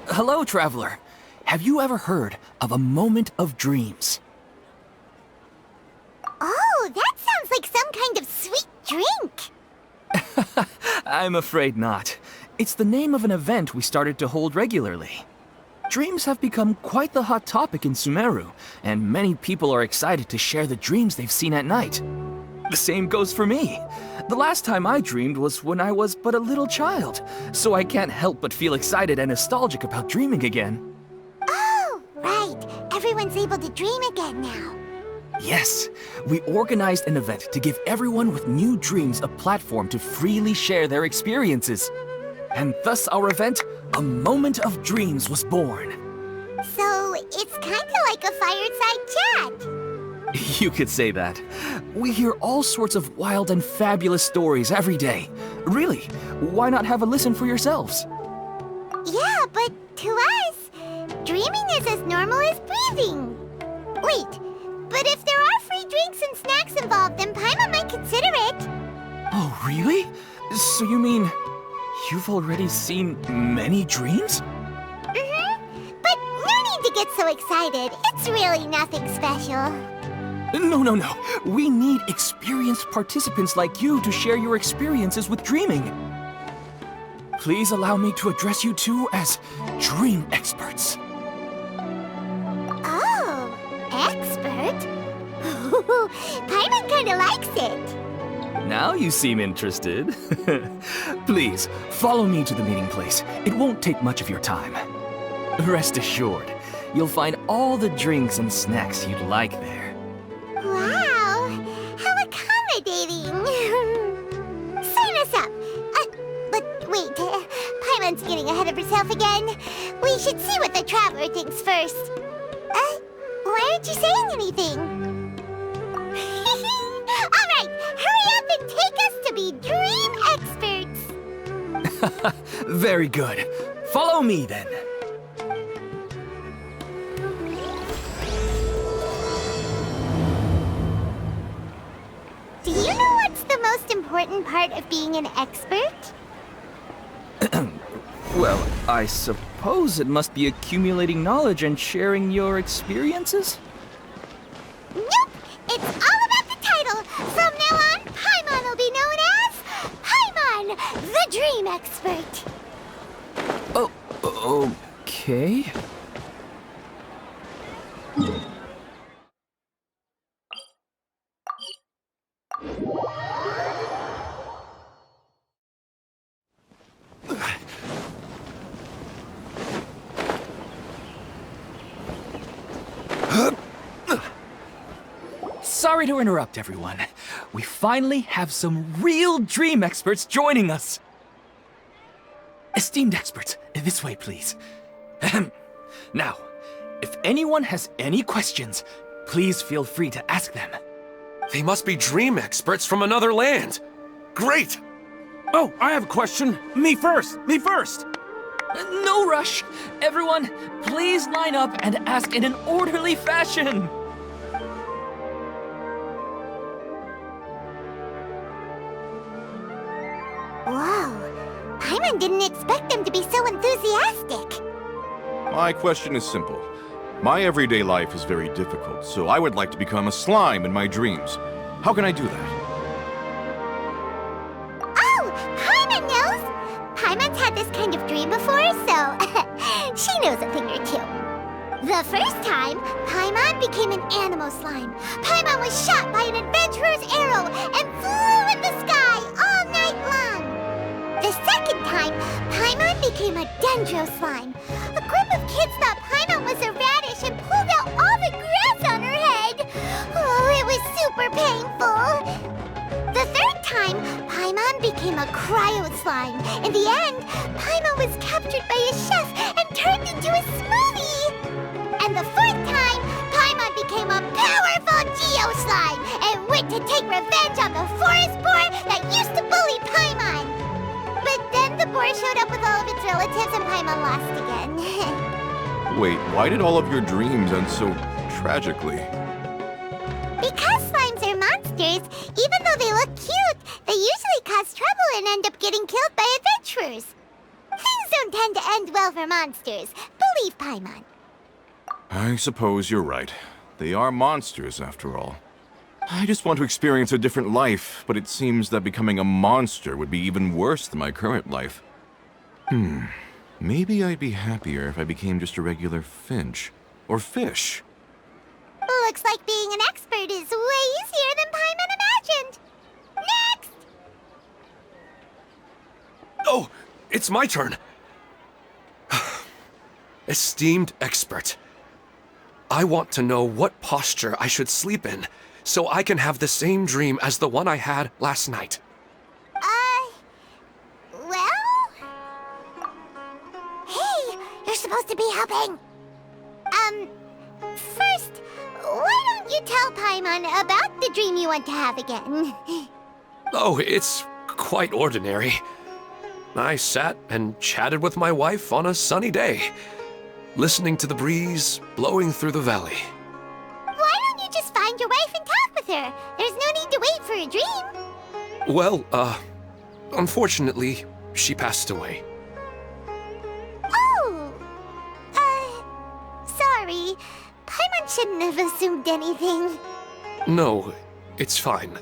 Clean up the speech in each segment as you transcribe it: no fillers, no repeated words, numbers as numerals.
Hello, traveler. Have you ever heard of a moment of dreams? Oh, that sounds like some kind of sweet drink. I'm afraid not. It's the name of an event we started to hold regularly. Dreams have become quite the hot topic in Sumeru, and many people are excited to share the dreams they've seen at night. The same goes for me. The last time I dreamed was when I was but a little child, so I can't help but feel excited and nostalgic about dreaming again. Oh, right. Everyone's able to dream again now. Yes, we organized an event to give everyone with new dreams a platform to freely share their experiences. And thus our event, A Moment of Dreams, was born. So, it's kinda like a fireside chat. You could say that. We hear all sorts of wild and fabulous stories every day. Really, why not have a listen for yourselves? Yeah, but to us, dreaming is as normal as breathing. Wait, but if there are free drinks and snacks involved, then Paimon might consider it. Oh, really? So you mean you've already seen many dreams? But no need to get so excited. It's really nothing special. No. We need experienced participants like you to share your experiences with dreaming. Please allow me to address you two as dream experts. Oh, expert? Paimon kinda likes it. Now you seem interested. Please, follow me to the meeting place. It won't take much of your time. Rest assured, you'll find all the drinks and snacks you'd like there. Wow, how accommodating. Sign us up. But wait, Paimon's getting ahead of herself again. We should see what the traveler thinks first. Why aren't you saying anything? All right, hurry up and take us to be dream experts. Very good. Follow me then. Do you know what's the most important part of being an expert? Well, I suppose it must be accumulating knowledge and sharing your experiences? Nope! It's all about the title! From now on, Paimon will be known as Paimon, the Dream Expert! Oh, okay. Sorry to interrupt, everyone. We finally have some real dream experts joining us. Esteemed experts, this way, please. Ahem. Now, if anyone has any questions, please feel free to ask them. They must be dream experts from another land. Great! Oh, I have a question. Me first! No rush. Everyone, please line up and ask in an orderly fashion. Whoa, Paimon didn't expect them to be so enthusiastic. My question is simple. My everyday life is very difficult, so I would like to become a slime in my dreams. How can I do that? Oh, Paimon knows! Paimon's had this kind of dream before, so she knows a thing or two. The first time, Paimon became an animal slime. Paimon was shot by an adventurer's arrow and flew in the sky all night long. The second time, Paimon became a dendro slime. A group of kids thought Paimon was a radish and pulled out all the grass on her head. Oh, it was super painful. The third time, Paimon became a cryo slime. In the end, Paimon was captured by a chef and turned into a smoothie. And the fourth time, Paimon became a powerful Geo slime and went to take revenge on the forest boar that used to bully Paimon. But then the boar showed up with all of its relatives and Paimon lost again. Wait, why did all of your dreams end so tragically? Because slimes are monsters, even though they look cute, they usually cause trouble and end up getting killed by adventurers. Things don't tend to end well for monsters. Believe Paimon. I suppose you're right. They are monsters, after all. I just want to experience a different life, but it seems that becoming a monster would be even worse than my current life. Maybe I'd be happier if I became just a regular finch. Or fish. Looks like being an expert is way easier than Paimon imagined. Next! Oh, it's my turn. Esteemed expert, I want to know what posture I should sleep in so I can have the same dream as the one I had last night. Well? Hey, you're supposed to be helping. First, why don't you tell Paimon about the dream you want to have again? Oh, it's quite ordinary. I sat and chatted with my wife on a sunny day, listening to the breeze blowing through the valley. Why don't you just find your wife and talk with her? There's no need to wait for a dream. Well, unfortunately, she passed away. Oh! Sorry. Paimon shouldn't have assumed anything. No, it's fine.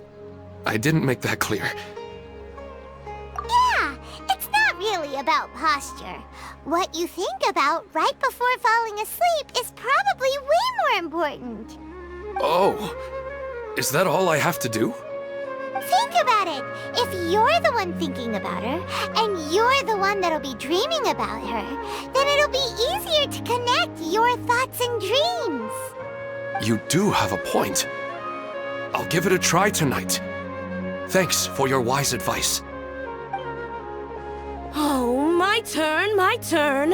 I didn't make that clear. Yeah, it's not really about posture. What you think about right before falling asleep is probably way more important. Oh, is that all I have to do? Think about it. If you're the one thinking about her, and you're the one that'll be dreaming about her, then it'll be easier to connect your thoughts and dreams. You do have a point. I'll give it a try tonight. Thanks for your wise advice. Oh, my turn, my turn.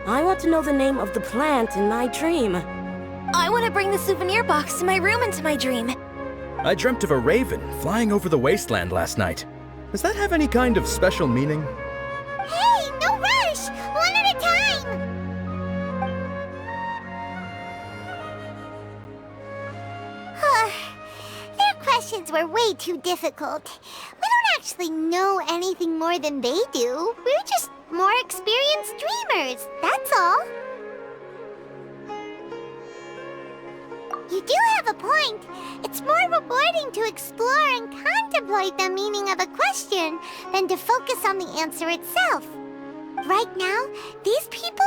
I want to know the name of the plant in my dream. I want to bring the souvenir box to my room into my dream. I dreamt of a raven flying over the wasteland last night. Does that have any kind of special meaning? Hey, no rush! One at a time! Their questions were way too difficult. We don't actually know anything more than they do. We're just more experienced dreamers, that's all. You do have a point. It's more rewarding to explore and contemplate the meaning of a question than to focus on the answer itself. Right now, these people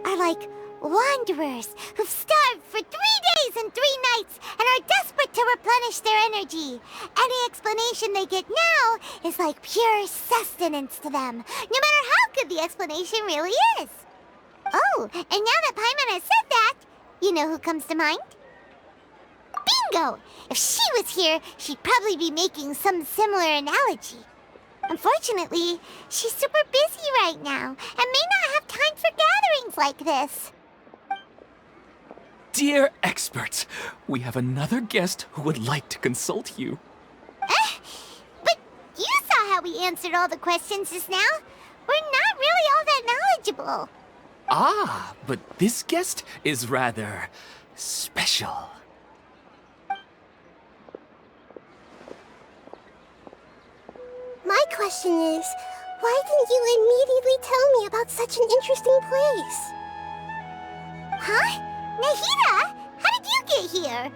are like wanderers who've starved for 3 days and 3 nights and are desperate to replenish their energy. Any explanation they get now is like pure sustenance to them, no matter how good the explanation really is. Oh, and now that Paimon has said that, you know who comes to mind? Bingo! If she was here, she'd probably be making some similar analogy. Unfortunately, she's super busy right now and may not have time for gatherings like this. Dear experts, we have another guest who would like to consult you. But you saw how we answered all the questions just now. We're not really all that knowledgeable. Ah, but this guest is rather special. My question is, why didn't you immediately tell me about such an interesting place? Huh? Nahida? How did you get here?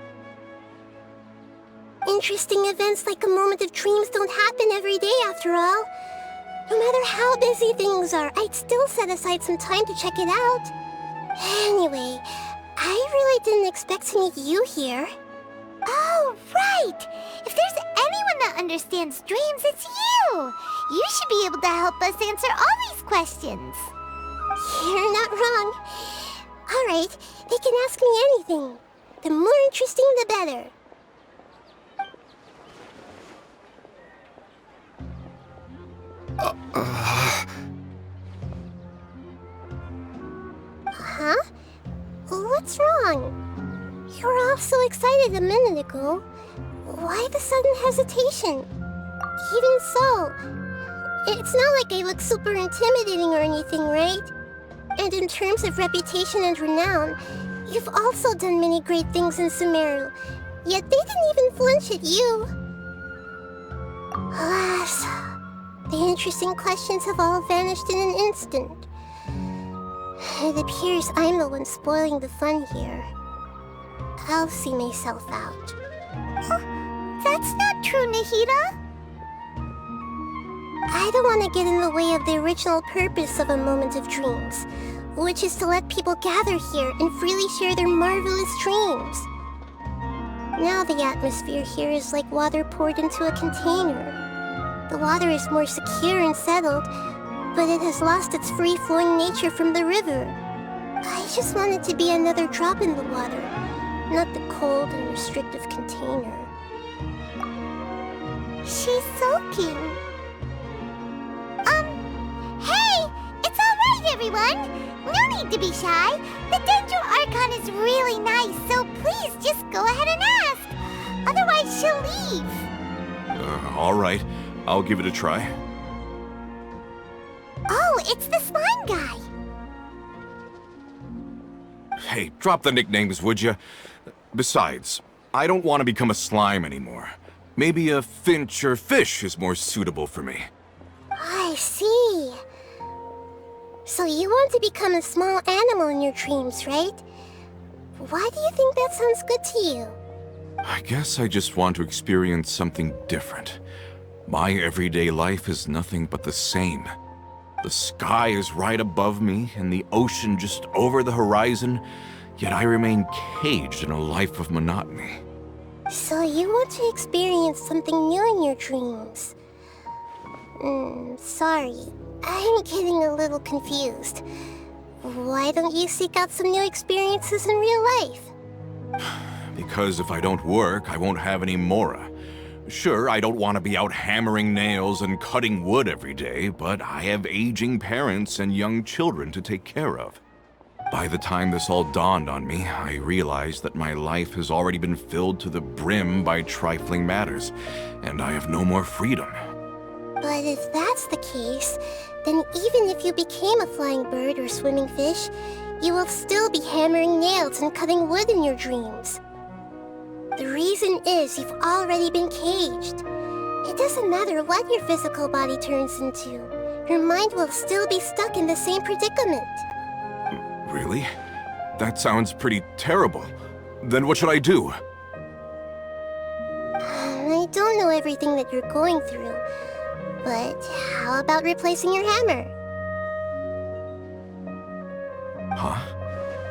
Interesting events like a moment of dreams don't happen every day after all. No matter how busy things are, I'd still set aside some time to check it out. Anyway, I really didn't expect to meet you here. Oh, right! If there's anyone that understands dreams, it's you! You should be able to help us answer all these questions. You're not wrong. All right, they can ask me anything. The more interesting, the better. Huh? What's wrong? You were all so excited a minute ago. Why the sudden hesitation? Even so, it's not like I look super intimidating or anything, right? And in terms of reputation and renown, you've also done many great things in Sumeru, yet they didn't even flinch at you. Alas, The interesting questions have all vanished in an instant. It appears I'm the one spoiling the fun here. I'll see myself out. That's not true, Nahida. I don't want to get in the way of the original purpose of a Moment of Dreams, which is to let people gather here and freely share their marvelous dreams. Now the atmosphere here is like water poured into a container. The water is more secure and settled, but it has lost its free-flowing nature from the river. I just want it to be another drop in the water, not the cold and restrictive container. She's soaking. Hey! It's alright, everyone! No need to be shy. The Dendro Archon is really nice, so please just go ahead and ask. Otherwise, she'll leave. All right. I'll give it a try. Oh, it's the slime guy. Hey, drop the nicknames, would you? Besides, I don't want to become a slime anymore. Maybe a finch or fish is more suitable for me. I see. So you want to become a small animal in your dreams, right? Why do you think that sounds good to you? I guess I just want to experience something different. My everyday life is nothing but the same. The sky is right above me and the ocean just over the horizon, yet I remain caged in a life of monotony. So you want to experience something new in your dreams? Sorry. I'm getting a little confused. Why don't you seek out some new experiences in real life? Because if I don't work, I won't have any mora. Sure, I don't want to be out hammering nails and cutting wood every day, but I have aging parents and young children to take care of. By the time this all dawned on me, I realized that my life has already been filled to the brim by trifling matters, and I have no more freedom. But if that's the case, then even if you became a flying bird or swimming fish, you will still be hammering nails and cutting wood in your dreams. The reason is you've already been caged. It doesn't matter what your physical body turns into. Your mind will still be stuck in the same predicament. Really? That sounds pretty terrible. Then what should I do? I don't know everything that you're going through, but how about replacing your hammer? Huh?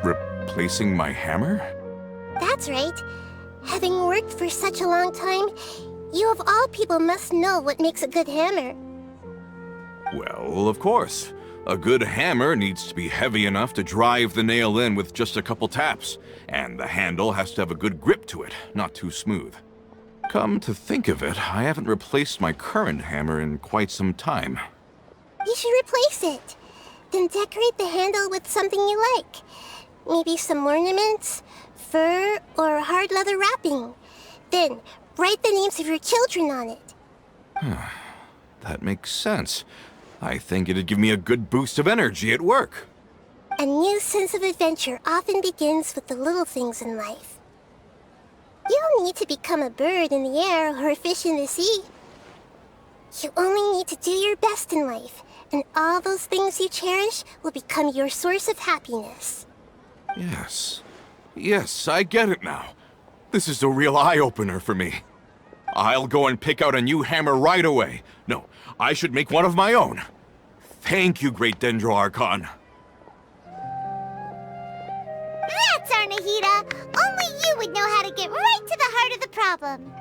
Replacing my hammer? That's right. Having worked for such a long time, you of all people must know what makes a good hammer. Well, of course. A good hammer needs to be heavy enough to drive the nail in with just a couple taps, and the handle has to have a good grip to it, not too smooth. Come to think of it, I haven't replaced my current hammer in quite some time. You should replace it. Then decorate the handle with something you like. Maybe some ornaments, fur, or hard leather wrapping. Then, write the names of your children on it. That makes sense. I think it'd give me a good boost of energy at work. A new sense of adventure often begins with the little things in life. You don't need to become a bird in the air or a fish in the sea. You only need to do your best in life, and all those things you cherish will become your source of happiness. Yes. Yes, I get it now. This is a real eye-opener for me. I'll go and pick out a new hammer right away. No, I should make one of my own. Thank you, Great Dendro Archon. That's our Nahida! Only you would know how to get right to the heart of the problem.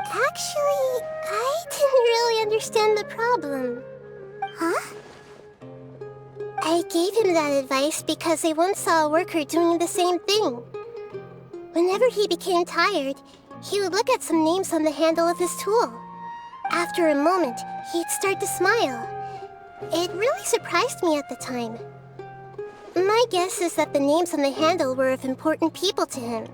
Actually, I didn't really understand the problem. Huh? I gave him that advice because I once saw a worker doing the same thing. Whenever he became tired, he would look at some names on the handle of his tool. After a moment, he'd start to smile. It really surprised me at the time. My guess is that the names on the handle were of important people to him.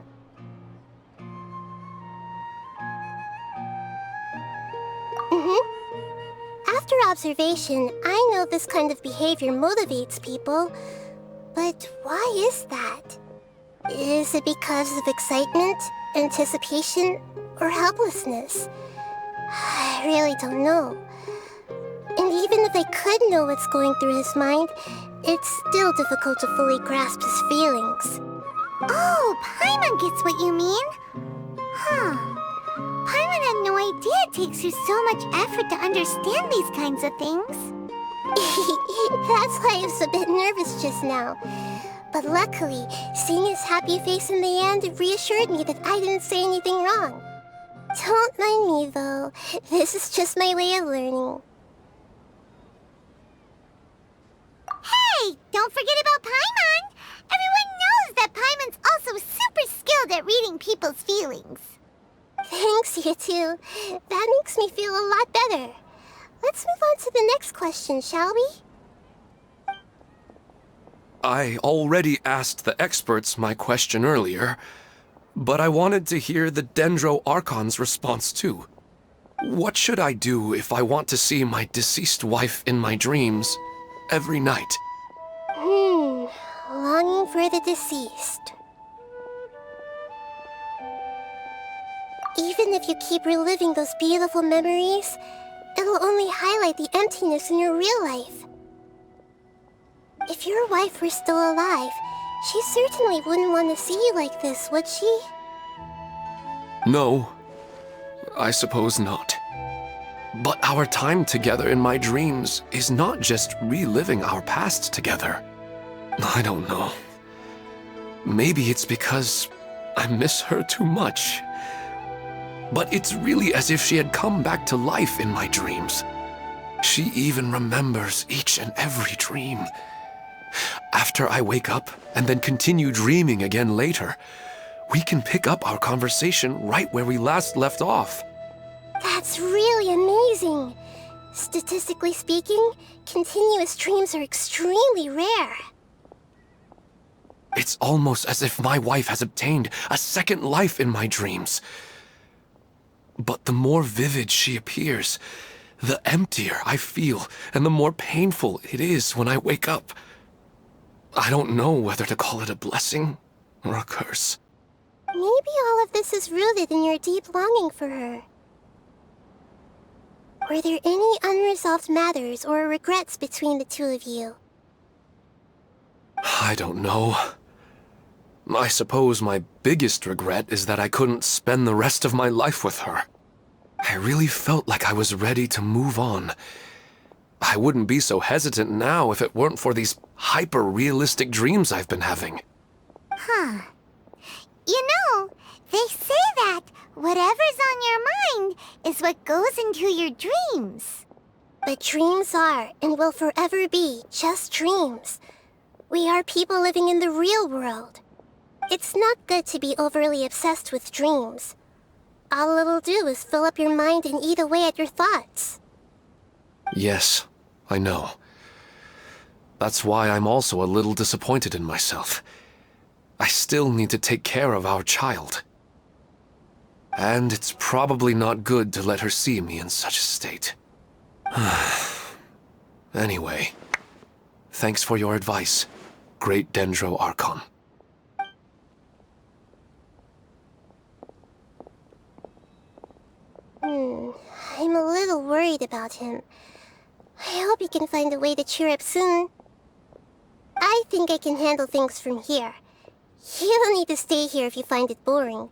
After observation, I know this kind of behavior motivates people. But why is that? Is it because of excitement, anticipation, or helplessness? I really don't know. And even if I could know what's going through his mind, it's still difficult to fully grasp his feelings. Oh, Paimon gets what you mean. Huh. Paimon had no idea it takes you so much effort to understand these kinds of things. That's why I was a bit nervous just now. But luckily, seeing his happy face in the end reassured me that I didn't say anything wrong. Don't mind me, though. This is just my way of learning. Hey! Don't forget about Paimon! Everyone knows that Paimon's also super skilled at reading people's feelings. Thanks, you two. That makes me feel a lot better. Let's move on to the next question, shall we? I already asked the experts my question earlier, but I wanted to hear the Dendro Archon's response too. What should I do if I want to see my deceased wife in my dreams every night? Longing for the deceased. Even if you keep reliving those beautiful memories, it'll only highlight the emptiness in your real life. If your wife were still alive, she certainly wouldn't want to see you like this, would she? No, I suppose not. But our time together in my dreams is not just reliving our past together. I don't know. Maybe it's because I miss her too much. But it's really as if she had come back to life in my dreams. She even remembers each and every dream. After I wake up and then continue dreaming again later, we can pick up our conversation right where we last left off. That's really amazing. Statistically speaking, continuous dreams are extremely rare. It's almost as if my wife has obtained a second life in my dreams. But the more vivid she appears, the emptier I feel, and the more painful it is when I wake up. I don't know whether to call it a blessing or a curse. Maybe all of this is rooted in your deep longing for her. Were there any unresolved matters or regrets between the two of you? I don't know. I suppose my biggest regret is that I couldn't spend the rest of my life with her. I really felt like I was ready to move on. I wouldn't be so hesitant now if it weren't for these hyper-realistic dreams I've been having. Huh. You know, they say that whatever's on your mind is what goes into your dreams. But dreams are, and will forever be, just dreams. We are people living in the real world. It's not good to be overly obsessed with dreams. All it'll do is fill up your mind and eat away at your thoughts. Yes, I know. That's why I'm also a little disappointed in myself. I still need to take care of our child. And it's probably not good to let her see me in such a state. Anyway, thanks for your advice, Great Dendro Archon. I'm a little worried about him. I hope he can find a way to cheer up soon. I think I can handle things from here. You don't need to stay here if you find it boring.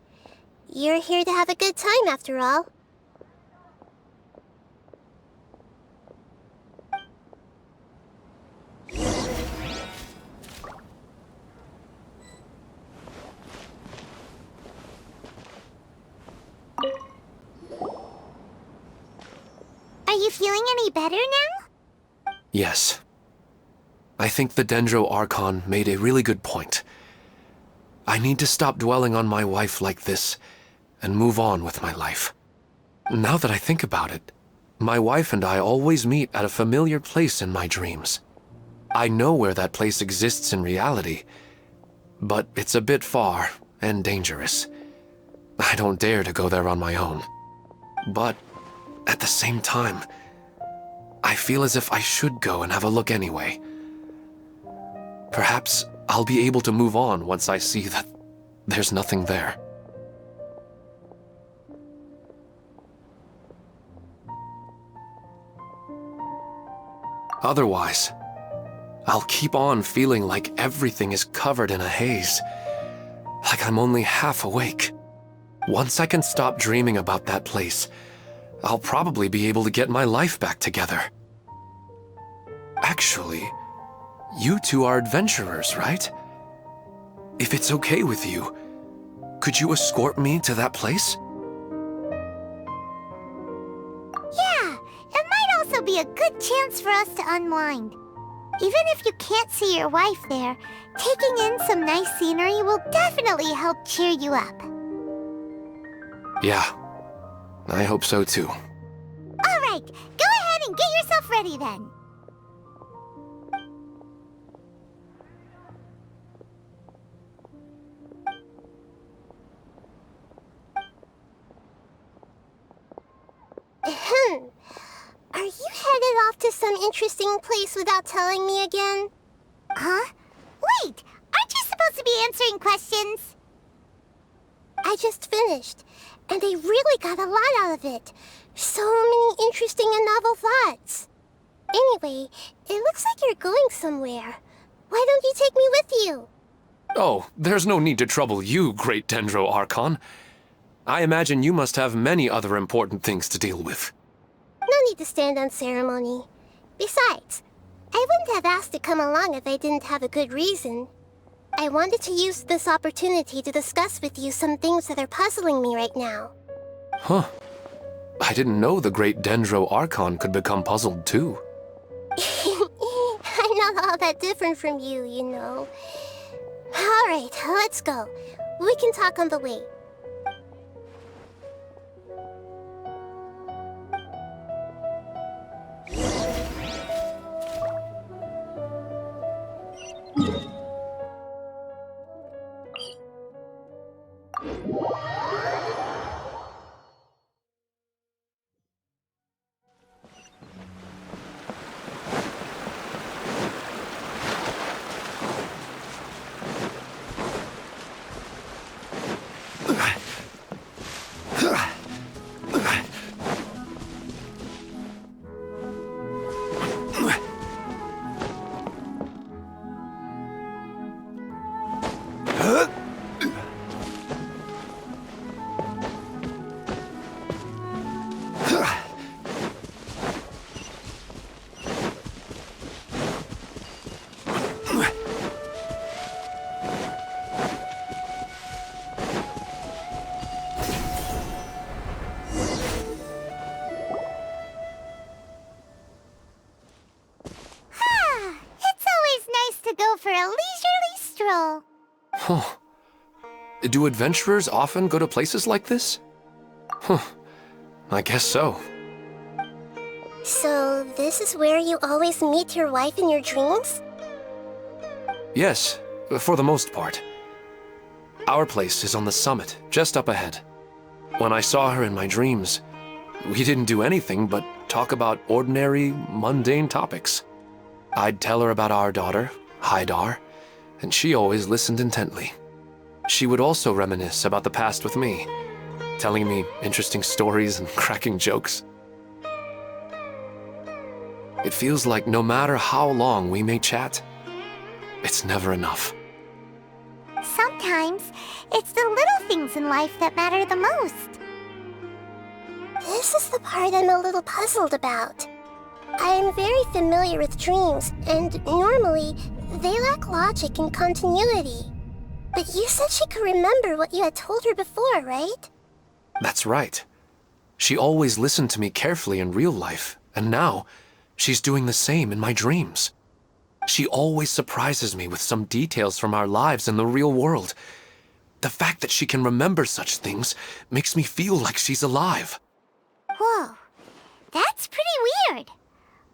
You're here to have a good time, after all. Are you feeling any better now? Yes. I think the Dendro Archon made a really good point. I need to stop dwelling on my wife like this and move on with my life. Now that I think about it, my wife and I always meet at a familiar place in my dreams. I know where that place exists in reality, but it's a bit far and dangerous. I don't dare to go there on my own. But at the same time, I feel as if I should go and have a look anyway. Perhaps I'll be able to move on once I see that there's nothing there. Otherwise, I'll keep on feeling like everything is covered in a haze, like I'm only half awake. Once I can stop dreaming about that place, I'll probably be able to get my life back together. Actually, you two are adventurers, right? If it's okay with you, could you escort me to that place? Yeah, it might also be a good chance for us to unwind. Even if you can't see your wife there, taking in some nice scenery will definitely help cheer you up. Yeah, I hope so too. All right, go ahead and get yourself ready then. Are you headed off to some interesting place without telling me again? Huh? Wait, aren't you supposed to be answering questions? I just finished, and I really got a lot out of it. So many interesting and novel thoughts. Anyway, it looks like you're going somewhere. Why don't you take me with you? Oh, there's no need to trouble you, Great Dendro Archon. I imagine you must have many other important things to deal with. No need to stand on ceremony. Besides, I wouldn't have asked to come along if I didn't have a good reason. I wanted to use this opportunity to discuss with you some things that are puzzling me right now. Huh. I didn't know the Great Dendro Archon could become puzzled too. I'm not all that different from you, you know. Alright, let's go. We can talk on the way. For a leisurely stroll. Huh. Do adventurers often go to places like this? Huh. I guess so. So, this is where you always meet your wife in your dreams? Yes, for the most part. Our place is on the summit, just up ahead. When I saw her in my dreams, we didn't do anything but talk about ordinary, mundane topics. I'd tell her about our daughter, Haidar, and she always listened intently. She would also reminisce about the past with me, telling me interesting stories and cracking jokes. It feels like no matter how long we may chat, it's never enough. Sometimes, it's the little things in life that matter the most. This is the part I'm a little puzzled about. I am very familiar with dreams, and normally, they lack logic and continuity. But you said she could remember what you had told her before, right? That's right. She always listened to me carefully in real life, and now, she's doing the same in my dreams. She always surprises me with some details from our lives in the real world. The fact that she can remember such things makes me feel like she's alive. Whoa, that's pretty weird.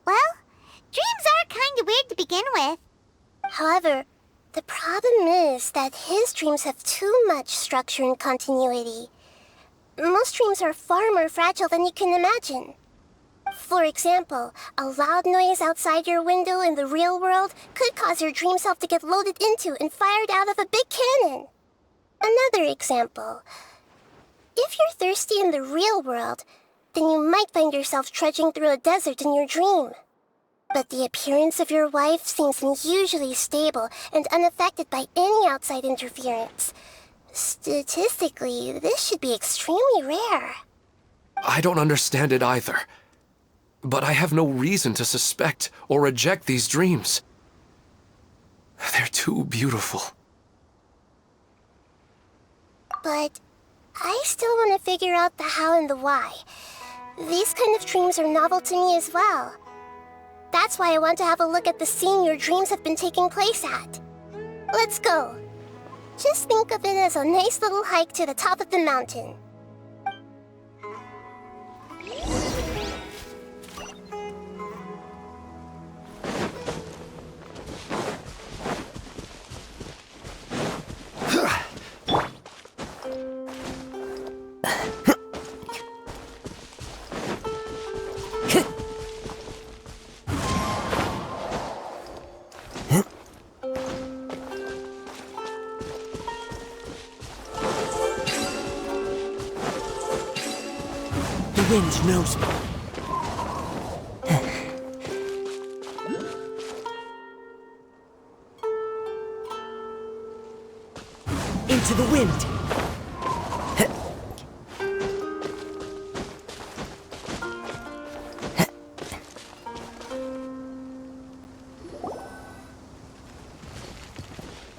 Well, dreams are kind of weird to begin with. However, the problem is that his dreams have too much structure and continuity. Most dreams are far more fragile than you can imagine. For example, a loud noise outside your window in the real world could cause your dream self to get loaded into and fired out of a big cannon. Another example. If you're thirsty in the real world, then you might find yourself trudging through a desert in your dream. But the appearance of your wife seems unusually stable and unaffected by any outside interference. Statistically, this should be extremely rare. I don't understand it either. But I have no reason to suspect or reject these dreams. They're too beautiful. But I still want to figure out the how and the why. These kind of dreams are novel to me as well. That's why I want to have a look at the scene your dreams have been taking place at. Let's go. Just think of it as a nice little hike to the top of the mountain. The wind knows me. Into the wind.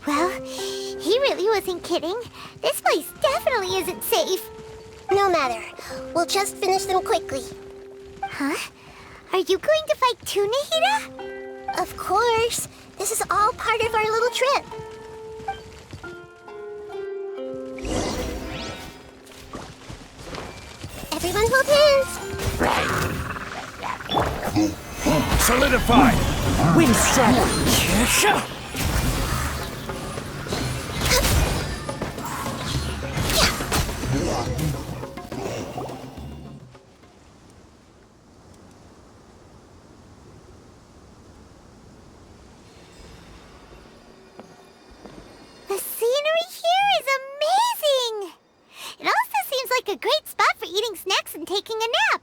Well, he really wasn't kidding. This place definitely isn't safe. No matter. We'll just finish them quickly. Huh? Are you going to fight too, Nahida? Of course. This is all part of our little trip. Everyone hold hands. Solidify! Wind strike. The scenery here is amazing! It also seems like a great spot for eating snacks and taking a nap.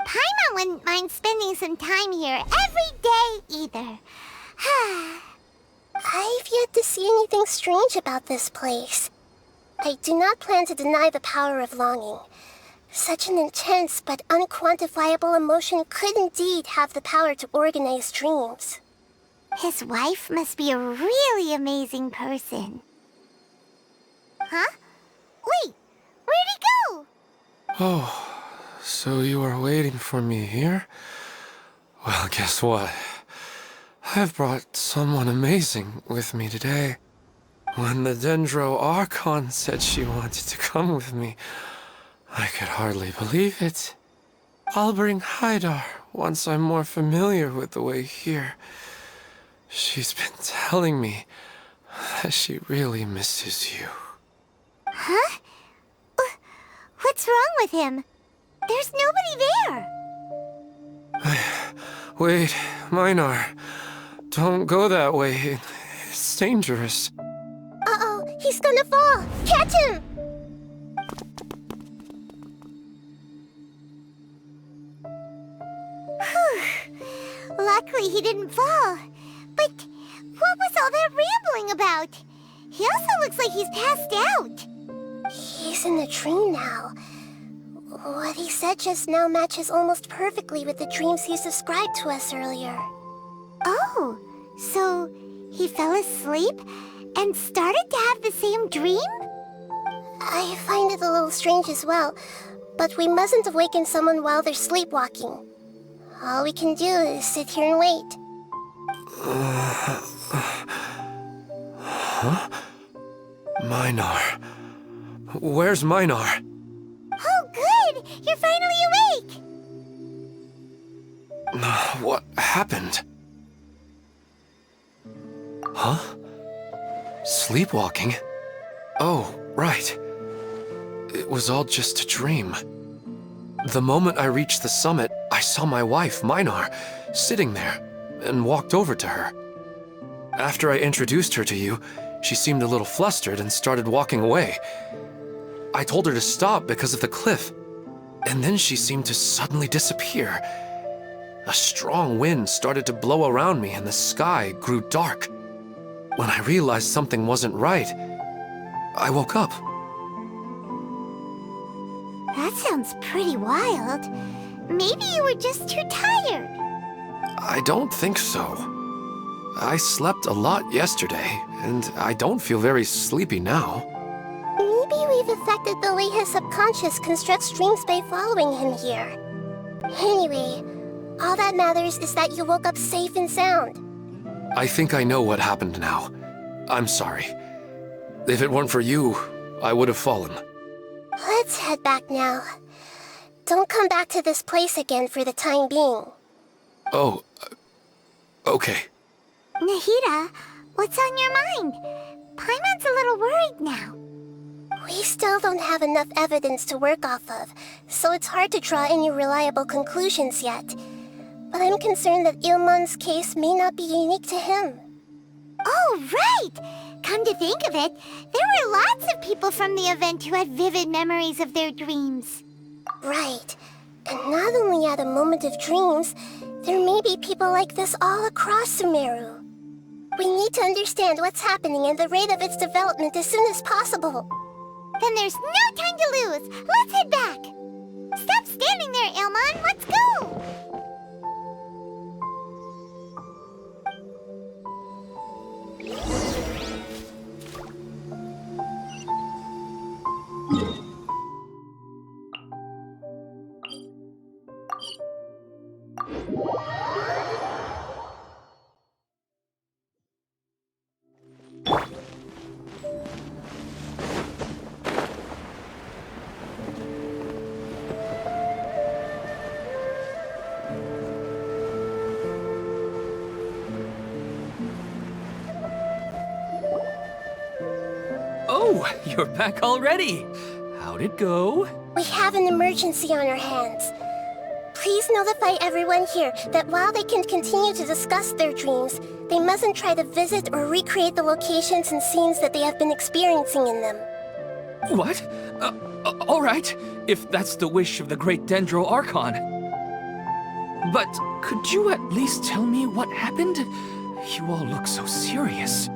Paimon wouldn't mind spending some time here every day either. I've yet to see anything strange about this place. I do not plan to deny the power of longing. Such an intense but unquantifiable emotion could indeed have the power to organize dreams. His wife must be a really amazing person. Huh? Wait, where'd he go? Oh, so you are waiting for me here? Well, guess what? I've brought someone amazing with me today. When the Dendro Archon said she wanted to come with me, I could hardly believe it. I'll bring Haidar once I'm more familiar with the way here. She's been telling me that she really misses you. Huh? What's wrong with him? There's nobody there. Wait, Minar. Don't go that way. It's dangerous. Uh-oh, he's gonna fall! Catch him! Whew. Luckily he didn't fall. But what was all that rambling about? He also looks like he's passed out. He's in the dream now. What he said just now matches almost perfectly with the dreams he's described to us earlier. Oh, so he fell asleep and started to have the same dream? I find it a little strange as well, but we mustn't awaken someone while they're sleepwalking. All we can do is sit here and wait. Huh? Minar. Where's Minar? Oh, good! You're finally awake! What happened? Huh? Sleepwalking? Oh, right. It was all just a dream. The moment I reached the summit, I saw my wife, Minar, sitting there, and walked over to her. After I introduced her to you, she seemed a little flustered and started walking away. I told her to stop because of the cliff, and then she seemed to suddenly disappear. A strong wind started to blow around me and the sky grew dark. When I realized something wasn't right, I woke up. That sounds pretty wild. Maybe you were just too tired. I don't think so. I slept a lot yesterday, and I don't feel very sleepy now. Maybe we've affected the way his subconscious constructs dreams by following him here. Anyway, all that matters is that you woke up safe and sound. I think I know what happened now. I'm sorry. If it weren't for you, I would have fallen. Let's head back now. Don't come back to this place again for the time being. Oh, okay. Nahida, what's on your mind? Paimon's a little worried now. We still don't have enough evidence to work off of, so it's hard to draw any reliable conclusions yet. But I'm concerned that Ilmon's case may not be unique to him. Oh, right! Come to think of it, there were lots of people from the event who had vivid memories of their dreams. Right. And not only at a moment of dreams, there may be people like this all across Sumeru. We need to understand what's happening and the rate of its development as soon as possible. Then there's no time to lose. Let's head back. Stop standing there, Ilmon. Let's go. Oh, you're back already. How'd it go? We have an emergency on our hands. Please notify everyone here that while they can continue to discuss their dreams, they mustn't try to visit or recreate the locations and scenes that they have been experiencing in them. What? All right, if that's the wish of the great Dendro Archon. But could you at least tell me what happened? You all look so serious.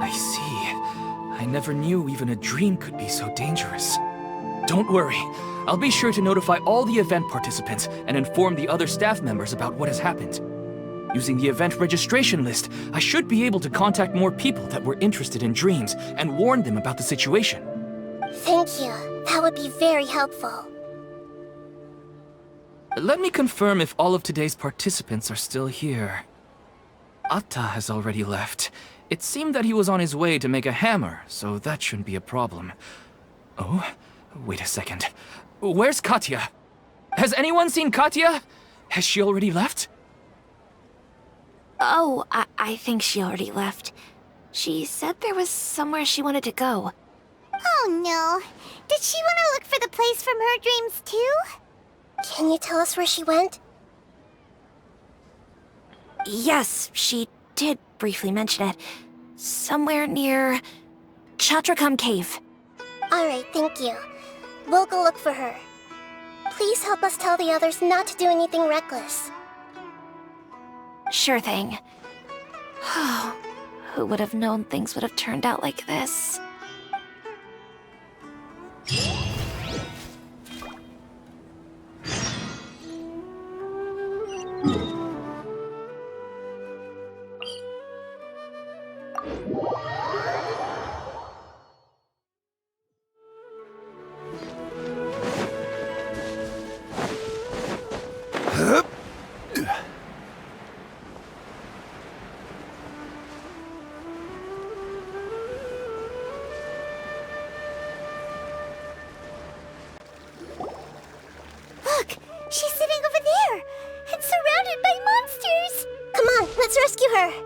I see. I never knew even a dream could be so dangerous. Don't worry. I'll be sure to notify all the event participants and inform the other staff members about what has happened. Using the event registration list, I should be able to contact more people that were interested in dreams and warn them about the situation. Thank you. That would be very helpful. Let me confirm if all of today's participants are still here. Atta has already left. It seemed that he was on his way to make a hammer, so that shouldn't be a problem. Oh, wait a second. Where's Katya? Has anyone seen Katya? Has she already left? Oh, I think she already left. She said there was somewhere she wanted to go. Oh no. Did she want to look for the place from her dreams too? Can you tell us where she went? Yes, she did briefly mention it. Somewhere near Chatrakam Cave. Alright, thank you. We'll go look for her. Please help us tell the others not to do anything reckless. Sure thing. Who would have known things would have turned out like this? Look, she's sitting over there and surrounded by monsters. Come on, let's rescue her!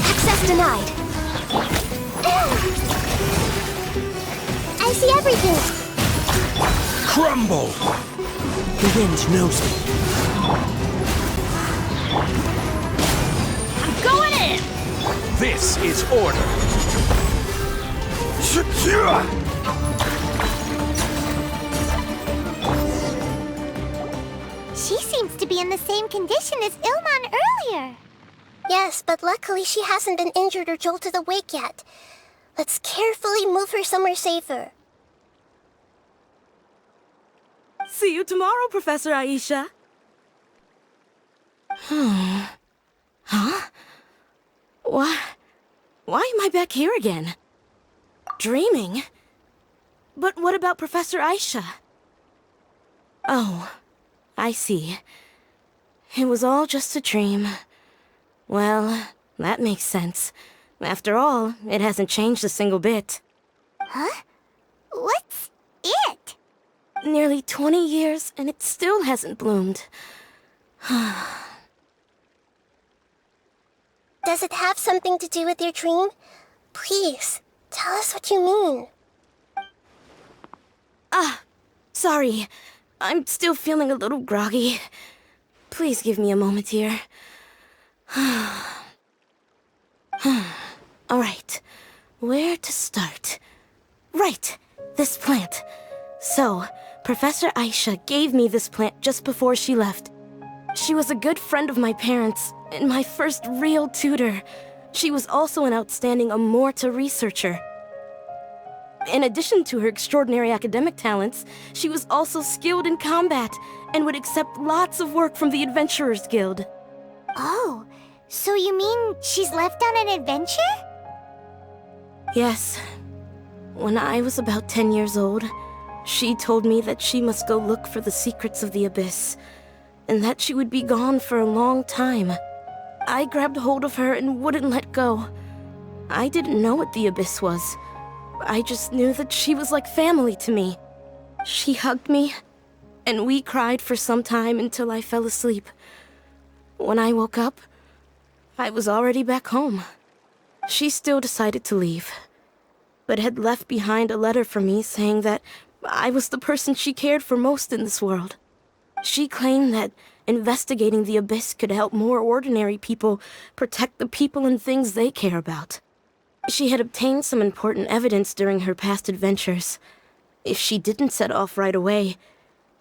Access denied. I see everything. Crumble! The wind knows me. I'm going in! This is order. She seems to be in the same condition as Ilman earlier. Yes, but luckily she hasn't been injured or jolted awake yet. Let's carefully move her somewhere safer. See you tomorrow, Professor Aisha. Huh? Why am I back here again? Dreaming? But what about Professor Aisha? Oh, I see. It was all just a dream. Well, that makes sense. After all, it hasn't changed a single bit. Huh? What's it? Nearly 20 years, and it still hasn't bloomed. Does it have something to do with your dream? Please, tell us what you mean. Sorry. I'm still feeling a little groggy. Please give me a moment here. Alright, where to start? Right, this plant. So, Professor Aisha gave me this plant just before she left. She was a good friend of my parents, and my first real tutor. She was also an outstanding Amorta researcher. In addition to her extraordinary academic talents, she was also skilled in combat and would accept lots of work from the Adventurers Guild. Oh, so you mean she's left on an adventure? Yes. When I was about 10 years old, she told me that she must go look for the secrets of the Abyss, and that she would be gone for a long time. I grabbed hold of her and wouldn't let go. I didn't know what the Abyss was. I just knew that she was like family to me. She hugged me, and we cried for some time until I fell asleep. When I woke up, I was already back home. She still decided to leave, but had left behind a letter for me saying that I was the person she cared for most in this world. She claimed that investigating the Abyss could help more ordinary people protect the people and things they care about. She had obtained some important evidence during her past adventures. If she didn't set off right away,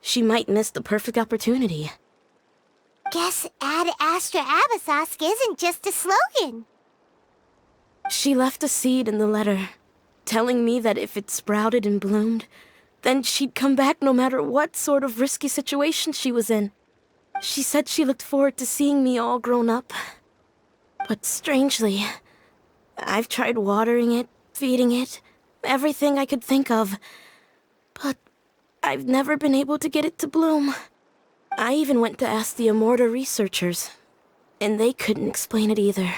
she might miss the perfect opportunity. Guess Ad Astra Abyssosque isn't just a slogan. She left a seed in the letter, telling me that if it sprouted and bloomed, then she'd come back no matter what sort of risky situation she was in. She said she looked forward to seeing me all grown up. But strangely, I've tried watering it, feeding it, everything I could think of. But I've never been able to get it to bloom. I even went to ask the Amorta researchers, and they couldn't explain it either.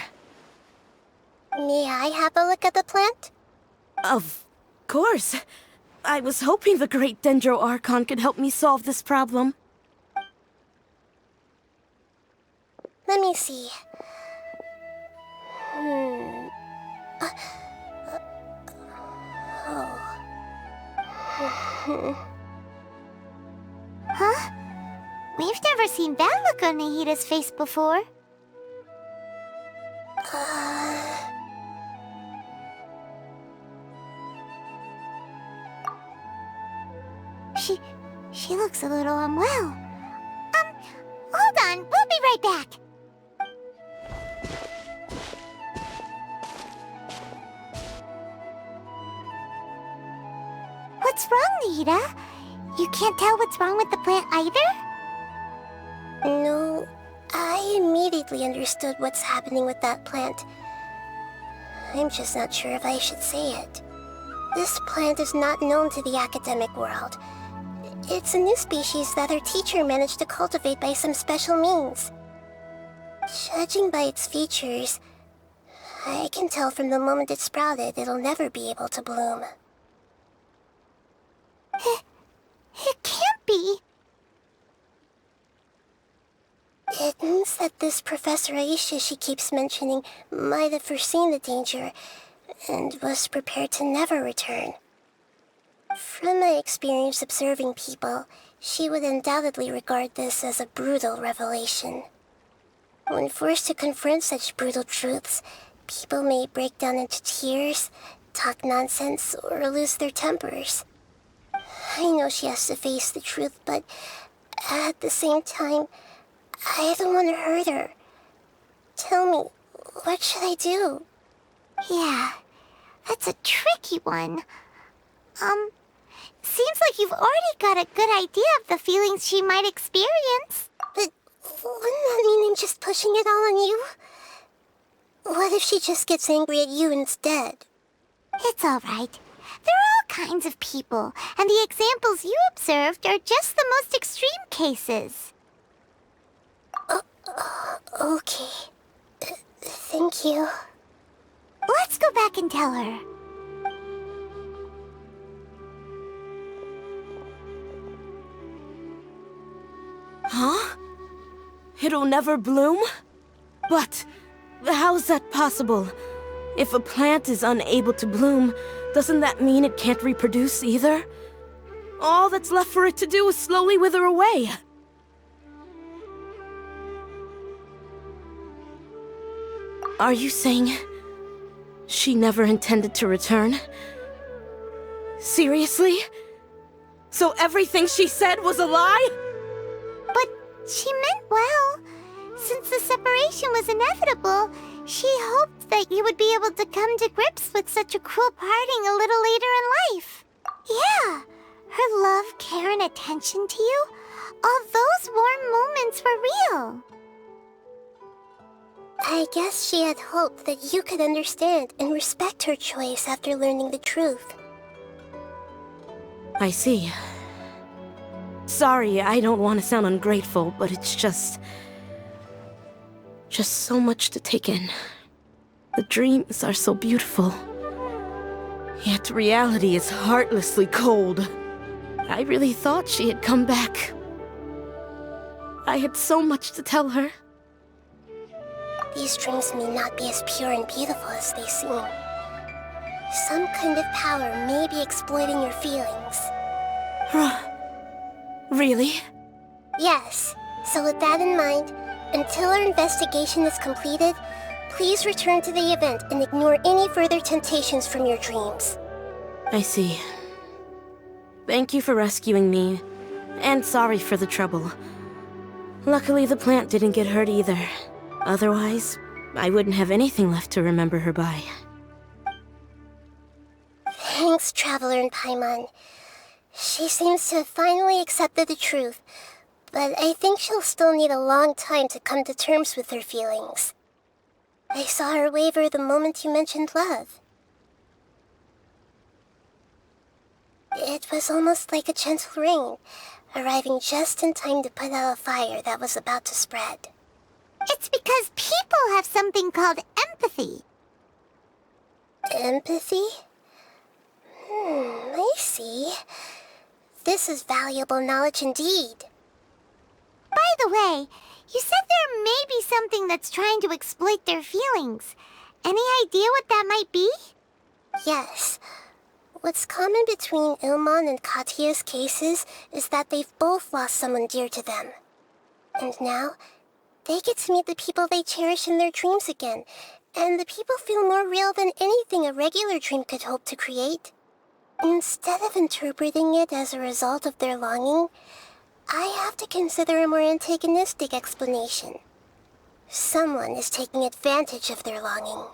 May I have a look at the plant? Of course. I was hoping the great Dendro Archon could help me solve this problem. Let me see. Huh? We've never seen that look on Nahida's face before. She looks a little unwell. Hold on, we'll be right back. What's wrong, Nahida? You can't tell what's wrong with the plant either? No, I immediately understood what's happening with that plant. I'm just not sure if I should say it. This plant is not known to the academic world. It's a new species that our teacher managed to cultivate by some special means. Judging by its features, I can tell from the moment it sprouted it'll never be able to bloom. It can't be. It means that this Professor Aisha she keeps mentioning might have foreseen the danger and was prepared to never return. From my experience observing people, she would undoubtedly regard this as a brutal revelation. When forced to confront such brutal truths, people may break down into tears, talk nonsense, or lose their tempers. I know she has to face the truth, but at the same time, I don't want to hurt her. Tell me, what should I do? Yeah, that's a tricky one. Seems like you've already got a good idea of the feelings she might experience. But wouldn't that mean I'm just pushing it all on you? What if she just gets angry at you instead? It's all right. There are all kinds of people, and the examples you observed are just the most extreme cases. Okay. Thank you. Let's go back and tell her. Huh? It'll never bloom? But how's that possible? If a plant is unable to bloom, doesn't that mean it can't reproduce either? All that's left for it to do is slowly wither away. Are you saying she never intended to return? Seriously? So everything she said was a lie? But she meant well. Since the separation was inevitable, she hoped that you would be able to come to grips with such a cruel parting a little later in life. Yeah, her love, care, and attention to you, all those warm moments were real. I guess she had hoped that you could understand and respect her choice after learning the truth. I see. Sorry, I don't want to sound ungrateful, but it's just so much to take in. The dreams are so beautiful. Yet reality is heartlessly cold. I really thought she had come back. I had so much to tell her. These dreams may not be as pure and beautiful as they seem. Some kind of power may be exploiting your feelings. Really? Yes. So with that in mind, until our investigation is completed, please return to the event and ignore any further temptations from your dreams. I see. Thank you for rescuing me, and sorry for the trouble. Luckily, the plant didn't get hurt either. Otherwise, I wouldn't have anything left to remember her by. Thanks, Traveler and Paimon. She seems to have finally accepted the truth, but I think she'll still need a long time to come to terms with her feelings. I saw her waver the moment you mentioned love. It was almost like a gentle rain, arriving just in time to put out a fire that was about to spread. It's because people have something called empathy. Empathy? I see. This is valuable knowledge indeed. By the way, you said there may be something that's trying to exploit their feelings. Any idea what that might be? Yes. What's common between Ilmon and Katya's cases is that they've both lost someone dear to them. And now, they get to meet the people they cherish in their dreams again, and the people feel more real than anything a regular dream could hope to create. Instead of interpreting it as a result of their longing, I have to consider a more antagonistic explanation. Someone is taking advantage of their longing.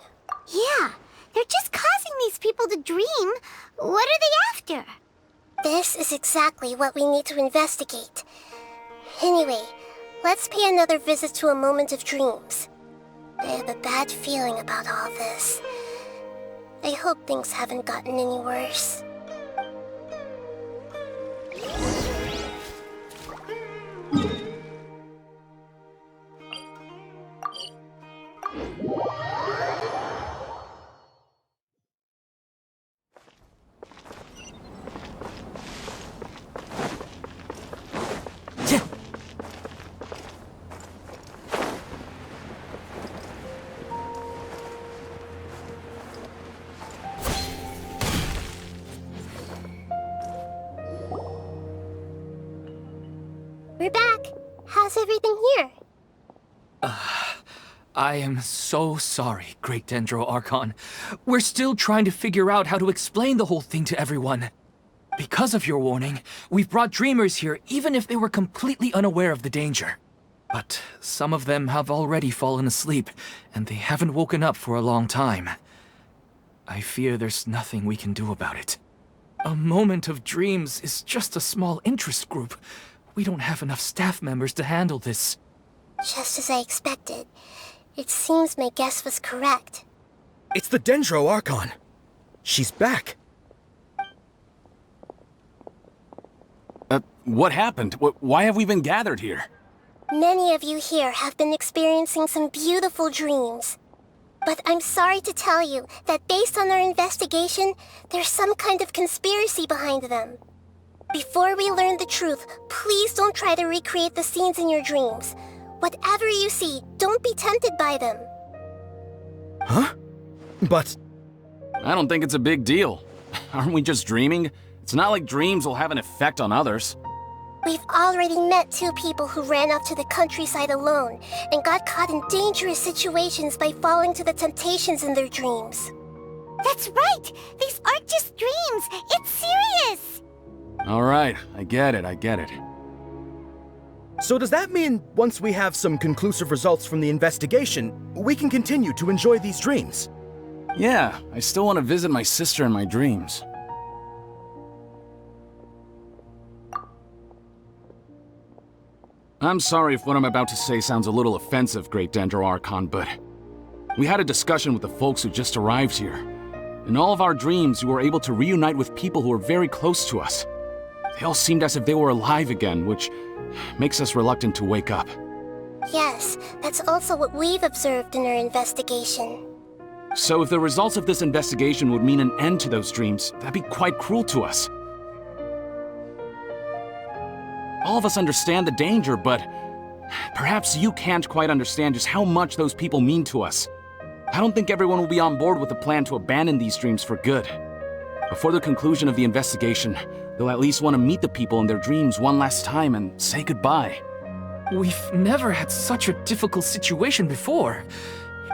Yeah, they're just causing these people to dream. What are they after? This is exactly what we need to investigate. Anyway, let's pay another visit to a moment of dreams. I have a bad feeling about all this. I hope things haven't gotten any worse. We're back. How's everything here? I am so sorry, Great Dendro Archon. We're still trying to figure out how to explain the whole thing to everyone. Because of your warning, we've brought dreamers here even if they were completely unaware of the danger. But some of them have already fallen asleep, and they haven't woken up for a long time. I fear there's nothing we can do about it. A moment of dreams is just a small interest group. We don't have enough staff members to handle this. Just as I expected. It seems my guess was correct. It's the Dendro Archon. She's back. What happened? Why have we been gathered here? Many of you here have been experiencing some beautiful dreams. But I'm sorry to tell you that based on our investigation, there's some kind of conspiracy behind them. Before we learn the truth, please don't try to recreate the scenes in your dreams. Whatever you see, don't be tempted by them. Huh? But... I don't think it's a big deal. Aren't we just dreaming? It's not like dreams will have an effect on others. We've already met 2 people who ran off to the countryside alone and got caught in dangerous situations by falling to the temptations in their dreams. That's right! These aren't just dreams! It's serious! All right, I get it. so does that mean once we have some conclusive results from the investigation, we can continue to enjoy these dreams? Yeah, I still want to visit my sister in my dreams. I'm sorry if what I'm about to say sounds a little offensive, Great Dendro Archon, but we had a discussion with the folks who just arrived here. In all of our dreams, we were able to reunite with people who were very close to us. They all seemed as if they were alive again, which makes us reluctant to wake up. Yes, that's also what we've observed in our investigation. So if the results of this investigation would mean an end to those dreams, that'd be quite cruel to us. All of us understand the danger, but perhaps you can't quite understand just how much those people mean to us. I don't think everyone will be on board with the plan to abandon these dreams for good. Before the conclusion of the investigation, they'll at least want to meet the people in their dreams one last time and say goodbye. We've never had such a difficult situation before.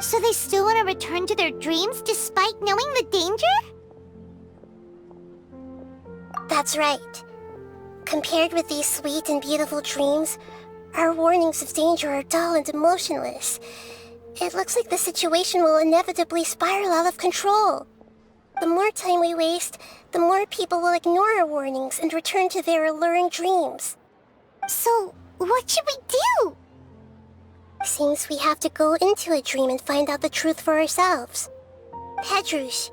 So they still want to return to their dreams despite knowing the danger? That's right. Compared with these sweet and beautiful dreams, our warnings of danger are dull and emotionless. It looks like the situation will inevitably spiral out of control. The more time we waste, the more people will ignore our warnings and return to their alluring dreams. So, what should we do? Seems we have to go into a dream and find out the truth for ourselves. Pedrush,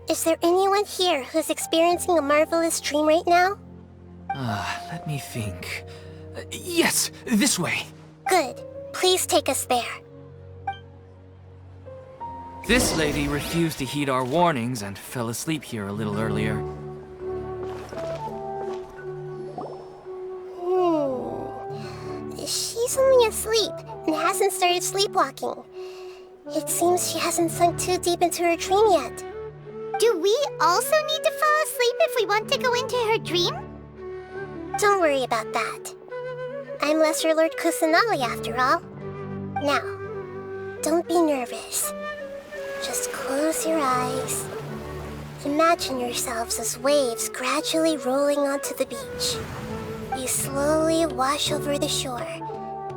is there anyone here who's experiencing a marvelous dream right now? Let me think. Yes, this way. Good. Please take us there. This lady refused to heed our warnings and fell asleep here a little earlier. She's only asleep and hasn't started sleepwalking. It seems she hasn't sunk too deep into her dream yet. Do we also need to fall asleep if we want to go into her dream? Don't worry about that. I'm Lesser Lord Kusanali after all. Now, don't be nervous. Just close your eyes. Imagine yourselves as waves gradually rolling onto the beach. You slowly wash over the shore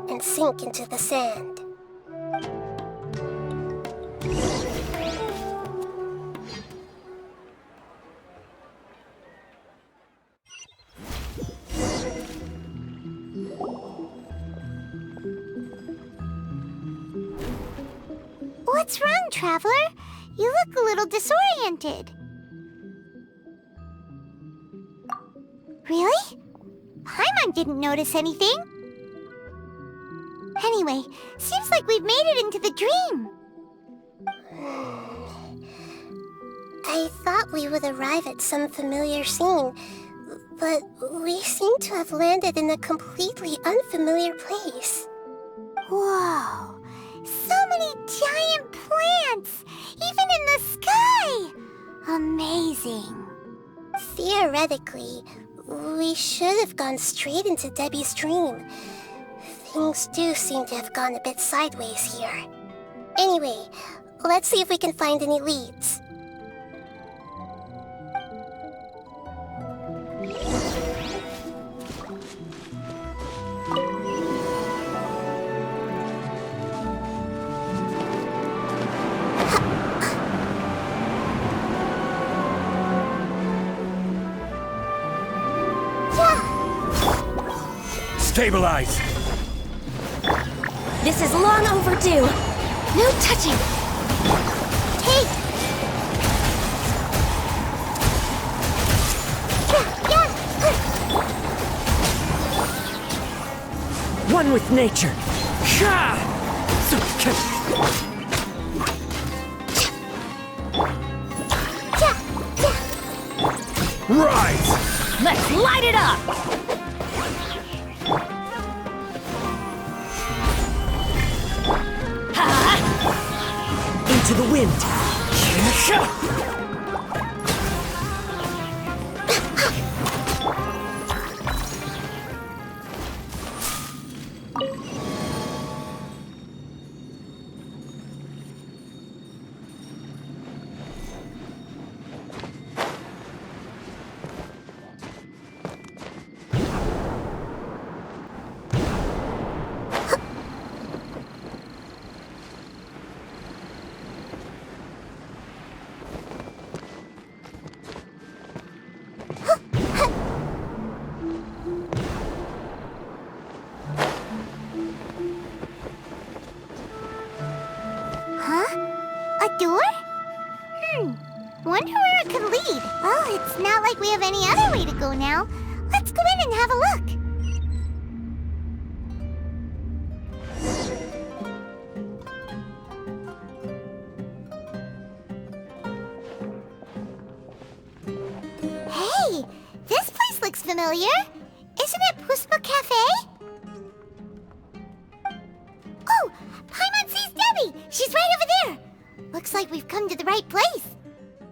and sink into the sand. What's wrong, Traveler? You look a little disoriented. Really? Paimon didn't notice anything. Anyway, seems like we've made it into the dream. I thought we would arrive at some familiar scene, but we seem to have landed in a completely unfamiliar place. Whoa! So many giant plants! Even in the sky! Amazing. Theoretically, We should have gone straight into Debbie's dream. Things do seem to have gone a bit sideways here. Anyway, let's see if we can find any leads. Stabilize! This is long overdue. No touching. Take! One with nature. Rise! Let's light it up! Into the wind. A door? Wonder where it could lead. Well, it's not like we have any other way to go now. Let's go in and have a look. Hey, this place looks familiar. Isn't it Puspa Cafe? Oh, Paimon sees Debbie! She's right over there! Looks like we've come to the right place.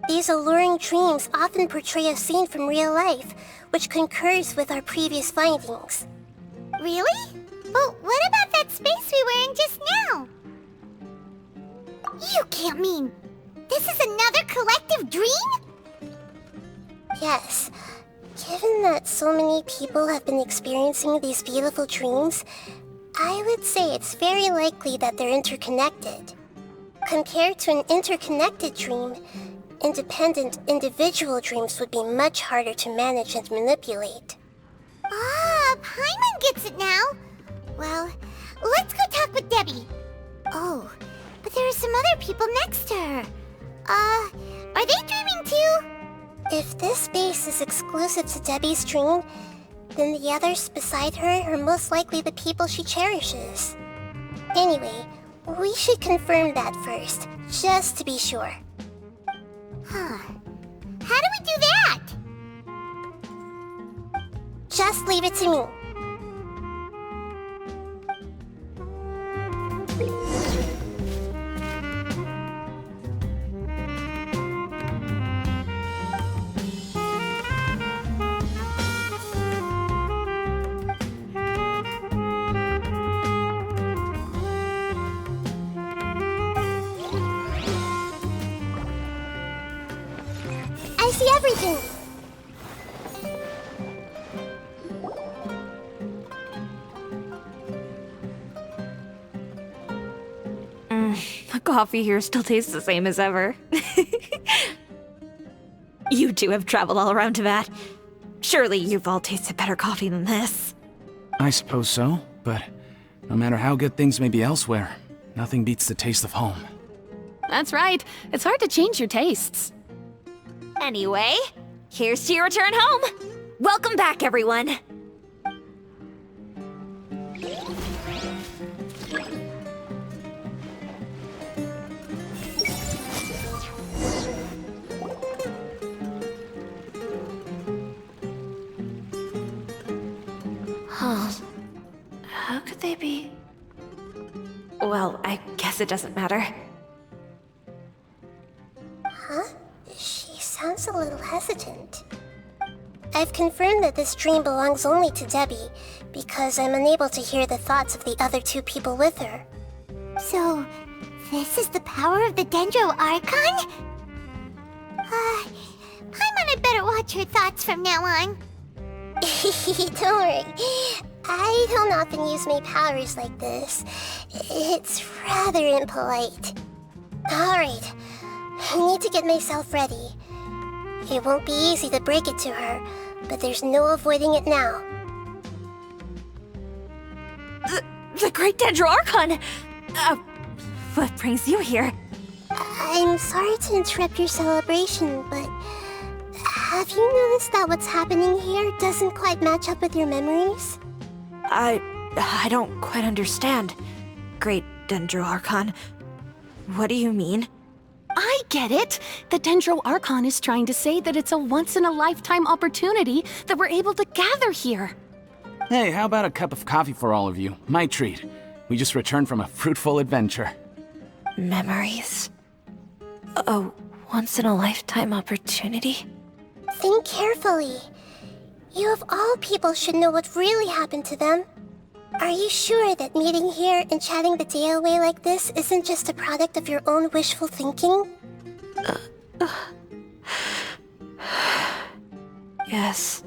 These alluring dreams often portray a scene from real life, which concurs with our previous findings. Really? But what about that space we were in just now? You can't mean... this is another collective dream? Yes. Given that so many people have been experiencing these beautiful dreams, I would say it's very likely that they're interconnected. Compared to an interconnected dream, independent individual dreams would be much harder to manage and manipulate. Ah, Paimon gets it now. Well, let's go talk with Debbie. Oh, but there are some other people next to her. Are they dreaming too? If this space is exclusive to Debbie's dream, then the others beside her are most likely the people she cherishes. Anyway, we should confirm that first, just to be sure. Huh. How do we do that? Just leave it to me. I see everything. The coffee here still tastes the same as ever. You two have traveled all around Tibet. Surely you've all tasted better coffee than this. I suppose so, but no matter how good things may be elsewhere, nothing beats the taste of home. That's right. It's hard to change your tastes. Anyway, here's to your return home. Welcome back, everyone. How could they be? Well, I guess it doesn't matter. Huh? She sounds a little hesitant. I've confirmed that this dream belongs only to Debbie, because I'm unable to hear the thoughts of the other two people with her. So, this is the power of the Dendro Archon? Paimon had better watch her thoughts from now on. Don't worry. I don't often use my powers like this. It's rather impolite. Alright, I need to get myself ready. It won't be easy to break it to her, but there's no avoiding it now. The Great Dendro Archon! What brings you here? I'm sorry to interrupt your celebration, but have you noticed that what's happening here doesn't quite match up with your memories? I don't quite understand. Great Dendro Archon. What do you mean? I get it. The Dendro Archon is trying to say that it's a once-in-a-lifetime opportunity that we're able to gather here. Hey, how about a cup of coffee for all of you? My treat. We just returned from a fruitful adventure. Memories. A once-in-a-lifetime opportunity? Think carefully. You of all people should know what really happened to them. Are you sure that meeting here and chatting the day away like this isn't just a product of your own wishful thinking? Yes.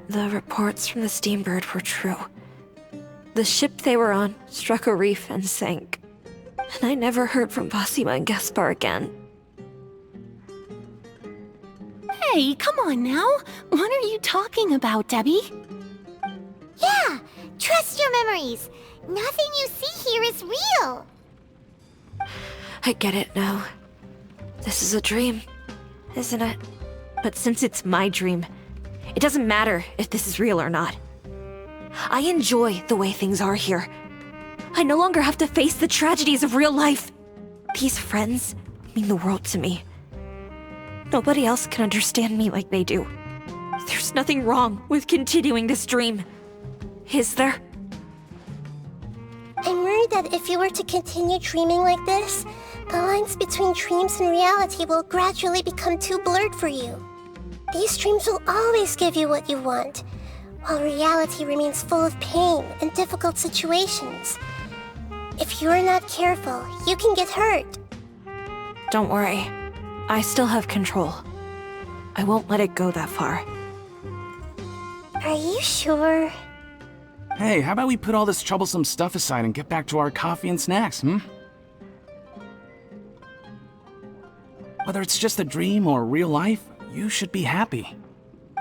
The reports from the Steambird were true. The ship they were on struck a reef and sank. And I never heard from Basima and Gaspar again. Hey, come on now. What are you talking about, Debbie? Yeah, trust your memories. Nothing you see here is real. I get it now. This is a dream, isn't it? But since it's my dream, it doesn't matter if this is real or not. I enjoy the way things are here. I no longer have to face the tragedies of real life. These friends mean the world to me. Nobody else can understand me like they do. There's nothing wrong with continuing this dream. Is there? I'm worried that if you were to continue dreaming like this, the lines between dreams and reality will gradually become too blurred for you. These dreams will always give you what you want, while reality remains full of pain and difficult situations. If you're not careful, you can get hurt. Don't worry. I still have control. I won't let it go that far. Are you sure? Hey, how about we put all this troublesome stuff aside and get back to our coffee and snacks, Whether it's just a dream or real life, you should be happy.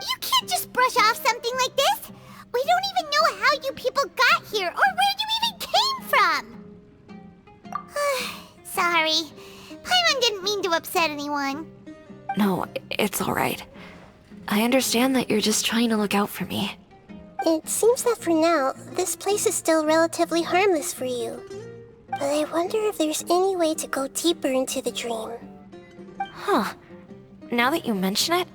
You can't just brush off something like this. We don't even know how you people got here or where you even came from. Sorry. Paimon didn't mean to upset anyone. No, it's alright. I understand that you're just trying to look out for me. It seems that for now, this place is still relatively harmless for you. But I wonder if there's any way to go deeper into the dream. Huh. Now that you mention it,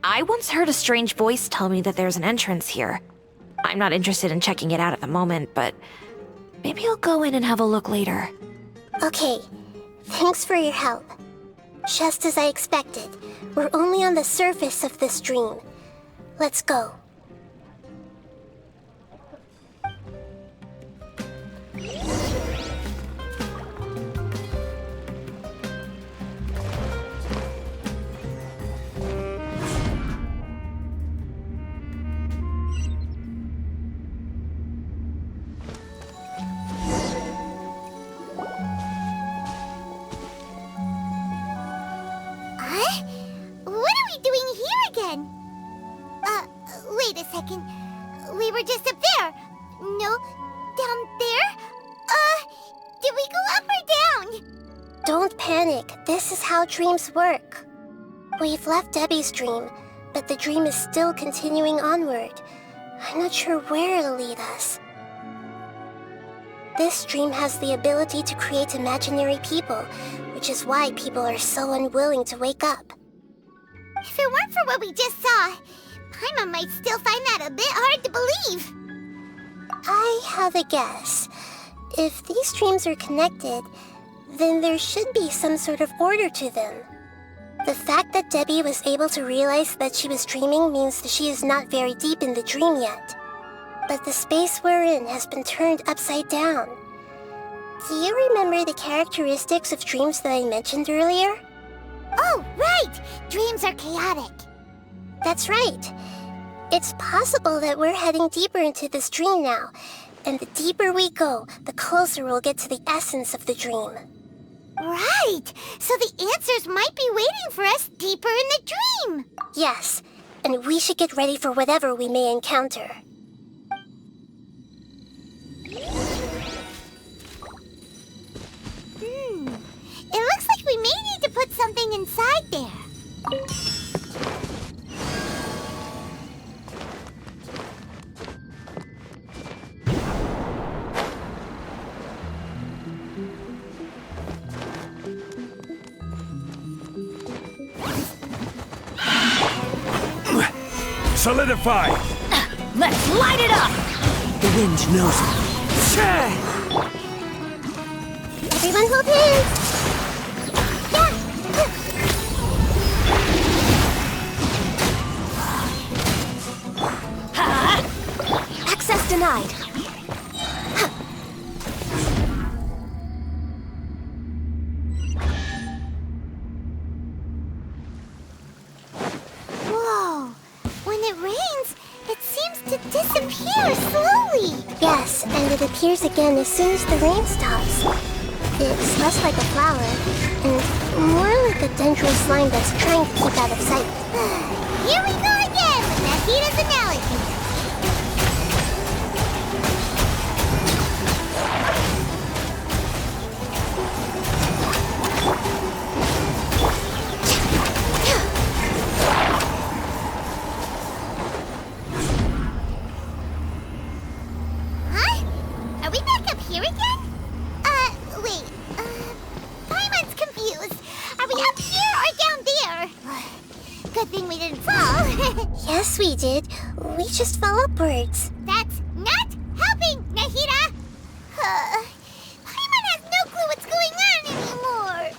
I once heard a strange voice tell me that there's an entrance here. I'm not interested in checking it out at the moment, but maybe I'll go in and have a look later. Okay, thanks for your help. Just as I expected, we're only on the surface of this dream. Let's go. What are we doing here again? Wait a second. We were just up there. No, down there? Did we go up or down? Don't panic. This is how dreams work. We've left Debbie's dream, but the dream is still continuing onward. I'm not sure where it'll lead us. This dream has the ability to create imaginary people, which is why people are so unwilling to wake up. If it weren't for what we just saw, Paimon might still find that a bit hard to believe. I have a guess. If these dreams are connected, then there should be some sort of order to them. The fact that Debbie was able to realize that she was dreaming means that she is not very deep in the dream yet. But the space we're in has been turned upside down. Do you remember the characteristics of dreams that I mentioned earlier? Oh, right! Dreams are chaotic. That's right. It's possible that we're heading deeper into this dream now, and the deeper we go, the closer we'll get to the essence of the dream. Right! So the answers might be waiting for us deeper in the dream! Yes, and we should get ready for whatever we may encounter. It looks like we may need to put something inside there. Solidify! Let's light it up! The wind knows me. Everyone hold hands! Access denied. Whoa! When it rains, it seems to disappear slowly. Yes, and it appears again as soon as the rain stops. It's less like a flower, and more like a dendro slime that's trying to keep out of sight. Here we go again with Nahida's analogy. Huh? Are we back up here again? Wait. Paimon's confused. Are we up here or down there? Good thing we didn't fall. Yes, we did. We just fell upwards. That's not helping, Nahida! Paimon has no clue what's going on anymore.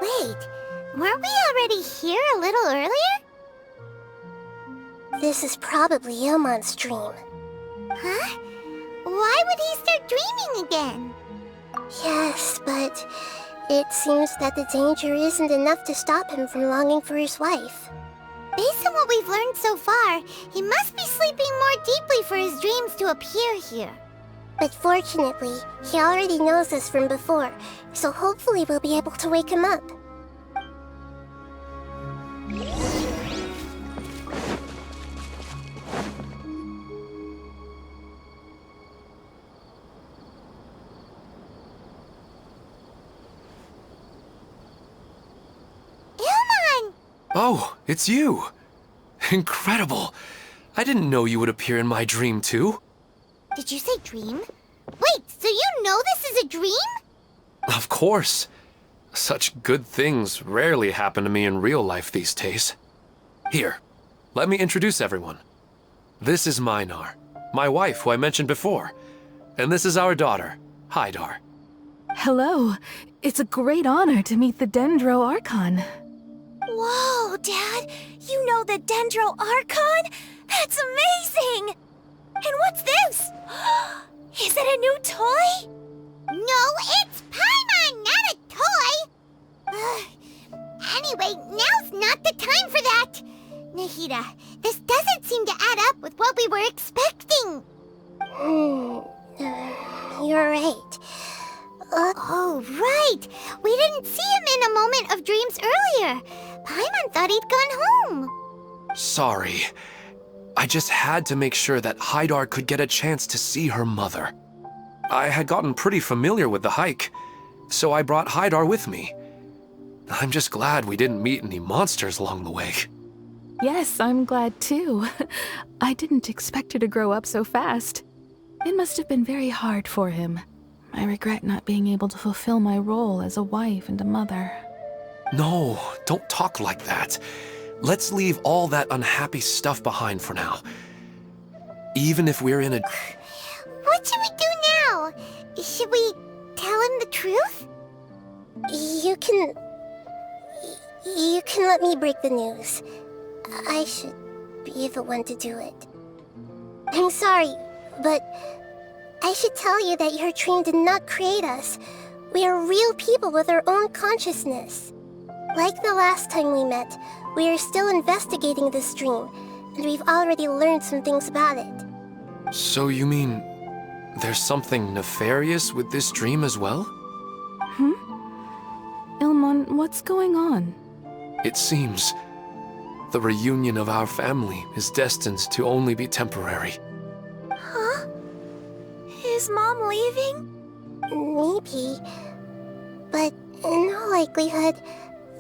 Wait, weren't we already here a little earlier? This is probably Ilmon's dream. Huh? Why would he start dreaming again? Yes, but it seems that the danger isn't enough to stop him from longing for his wife. Based on what we've learned so far, he must be sleeping more deeply for his dreams to appear here. But fortunately, he already knows us from before, so hopefully we'll be able to wake him up. Ilmon! Oh, it's you! Incredible! I didn't know you would appear in my dream, too. Did you say dream? Wait, so you know this is a dream? Of course. Such good things rarely happen to me in real life these days. Here, let me introduce everyone. This is Minar, my wife who I mentioned before. And this is our daughter, Hydar. Hello. It's a great honor to meet the Dendro Archon. Whoa, Dad! You know the Dendro Archon? That's amazing! And what's this? Is it a new toy? No, it's Paimon, not a toy! Anyway, now's not the time for that! Nahida, this doesn't seem to add up with what we were expecting. You're right. Oh, right! We didn't see him in a moment of dreams earlier. Paimon thought he'd gone home. Sorry. I just had to make sure that Hydar could get a chance to see her mother. I had gotten pretty familiar with the hike, so I brought Hydar with me. I'm just glad we didn't meet any monsters along the way. Yes, I'm glad too. I didn't expect her to grow up so fast. It must have been very hard for him. I regret not being able to fulfill my role as a wife and a mother. No, don't talk like that. Let's leave all that unhappy stuff behind for now. Even if we're in a... What should we do now? Should we tell him the truth? You can let me break the news. I should be the one to do it. I'm sorry, but I should tell you that your dream did not create us. We are real people with our own consciousness. Like the last time we met, we are still investigating this dream, and we've already learned some things about it. So you mean there's something nefarious with this dream as well? Ilmon, what's going on? It seems the reunion of our family is destined to only be temporary. Huh? Is Mom leaving? Maybe. But in all likelihood,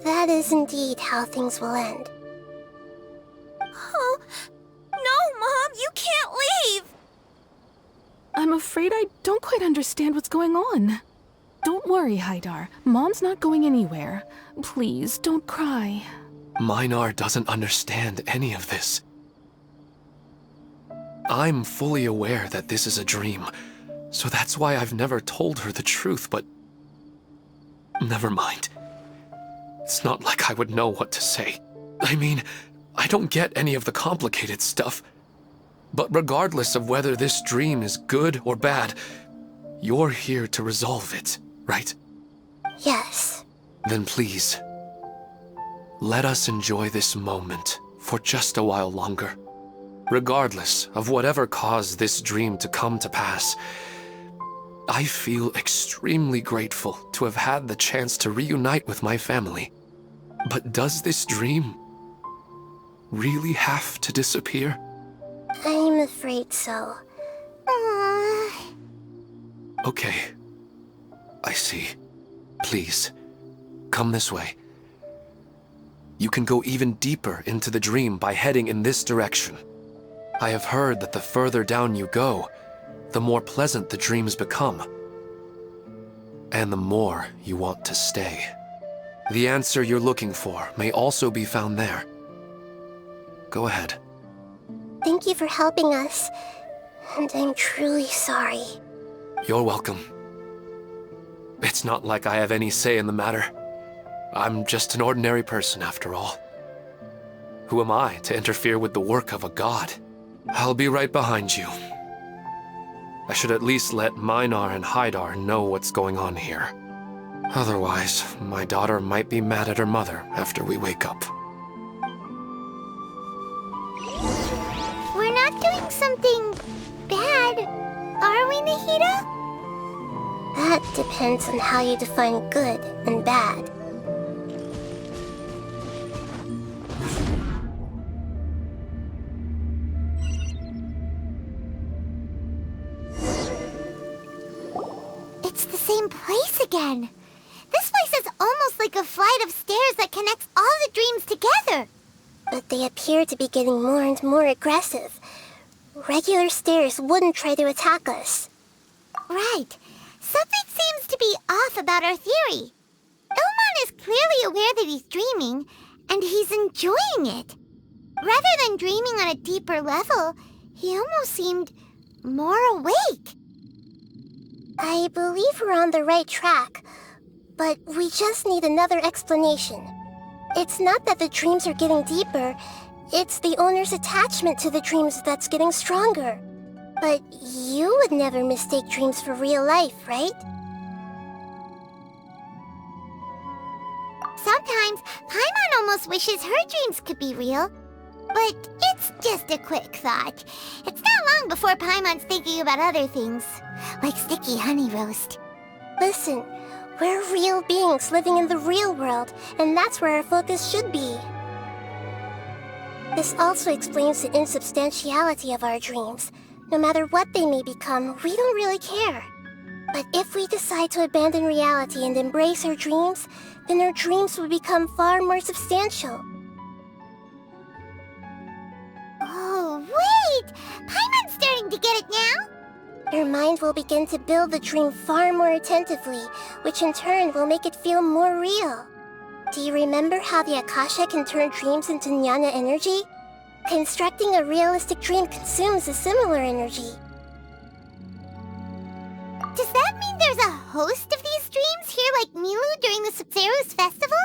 that is indeed how things will end. Oh, no, Mom, you can't leave! I'm afraid I don't quite understand what's going on. Don't worry, Haidar. Mom's not going anywhere. Please, don't cry. Minar doesn't understand any of this. I'm fully aware that this is a dream, so that's why I've never told her the truth, but... Never mind. It's not like I would know what to say. I mean, I don't get any of the complicated stuff. But regardless of whether this dream is good or bad, you're here to resolve it, right? Yes. Then please, let us enjoy this moment for just a while longer. Regardless of whatever caused this dream to come to pass, I feel extremely grateful to have had the chance to reunite with my family. But does this dream really have to disappear? I'm afraid so. Okay. I see. Please, come this way. You can go even deeper into the dream by heading in this direction. I have heard that the further down you go, the more pleasant the dreams become. And the more you want to stay. The answer you're looking for may also be found there. Go ahead. Thank you for helping us, and I'm truly sorry. You're welcome. It's not like I have any say in the matter. I'm just an ordinary person, after all. Who am I to interfere with the work of a god? I'll be right behind you. I should at least let Minar and Haidar know what's going on here. Otherwise, my daughter might be mad at her mother after we wake up. We're not doing something bad, are we, Nahida? That depends on how you define good and bad. It's the same place again. This place is almost like a flight of stairs that connects all the dreams together. But they appear to be getting more and more aggressive. Regular stairs wouldn't try to attack us. Right. Something seems to be off about our theory. Ilmon is clearly aware that he's dreaming, and he's enjoying it. Rather than dreaming on a deeper level, he almost seemed more awake. I believe we're on the right track, but we just need another explanation. It's not that the dreams are getting deeper, it's the owner's attachment to the dreams that's getting stronger. But you would never mistake dreams for real life, right? Sometimes, Paimon almost wishes her dreams could be real. But it's just a quick thought. It's not long before Paimon's thinking about other things, like sticky honey roast. Listen, we're real beings living in the real world, and that's where our focus should be. This also explains the insubstantiality of our dreams. No matter what they may become, we don't really care. But if we decide to abandon reality and embrace our dreams, then our dreams will become far more substantial. Oh, wait! Paimon's starting to get it now! Your mind will begin to build the dream far more attentively, which in turn will make it feel more real. Do you remember how the Akasha can turn dreams into jnana energy? Constructing a realistic dream consumes a similar energy. Does that mean there's a host of these dreams here like Milu during the Subzerus festival?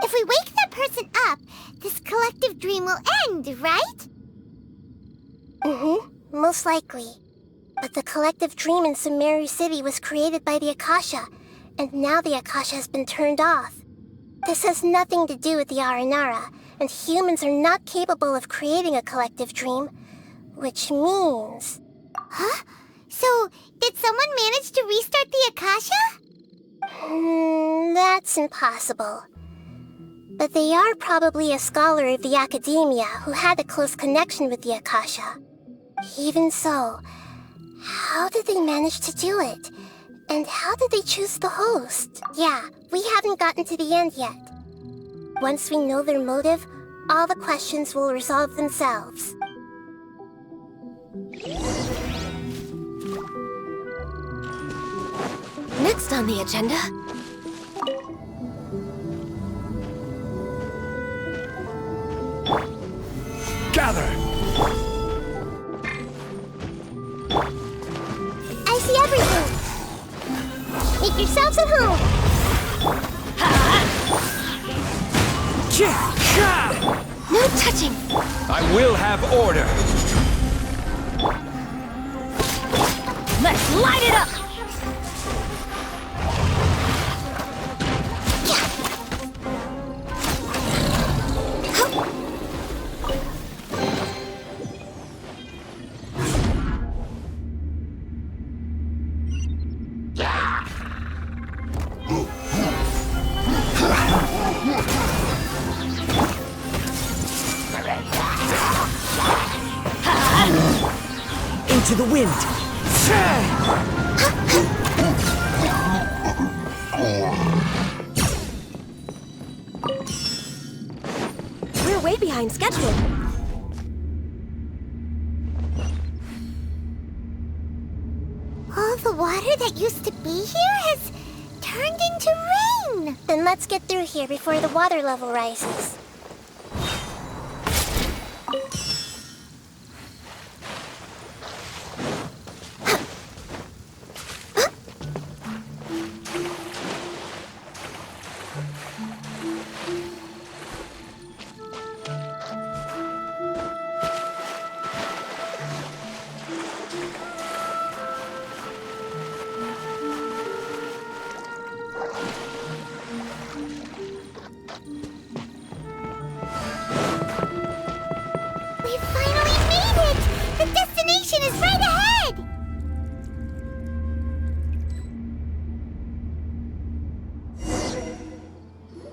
If we wake that person up, this collective dream will end, right? Most likely. But the collective dream in Sumeru City was created by the Akasha, and now the Akasha has been turned off. This has nothing to do with the Aranara, and humans are not capable of creating a collective dream, which means... Huh? So, did someone manage to restart the Akasha? That's impossible. But they are probably a scholar of the Academia who had a close connection with the Akasha. Even so, how did they manage to do it? And how did they choose the host? Yeah, we haven't gotten to the end yet. Once we know their motive, all the questions will resolve themselves. Next on the agenda... Gather! I see everything! Make yourselves at home! No touching! I will have order! Let's light it up! Into the wind! We're way behind schedule. All the water that used to be here has turned into rain! Then let's get through here before the water level rises. We finally made it! The destination is right ahead!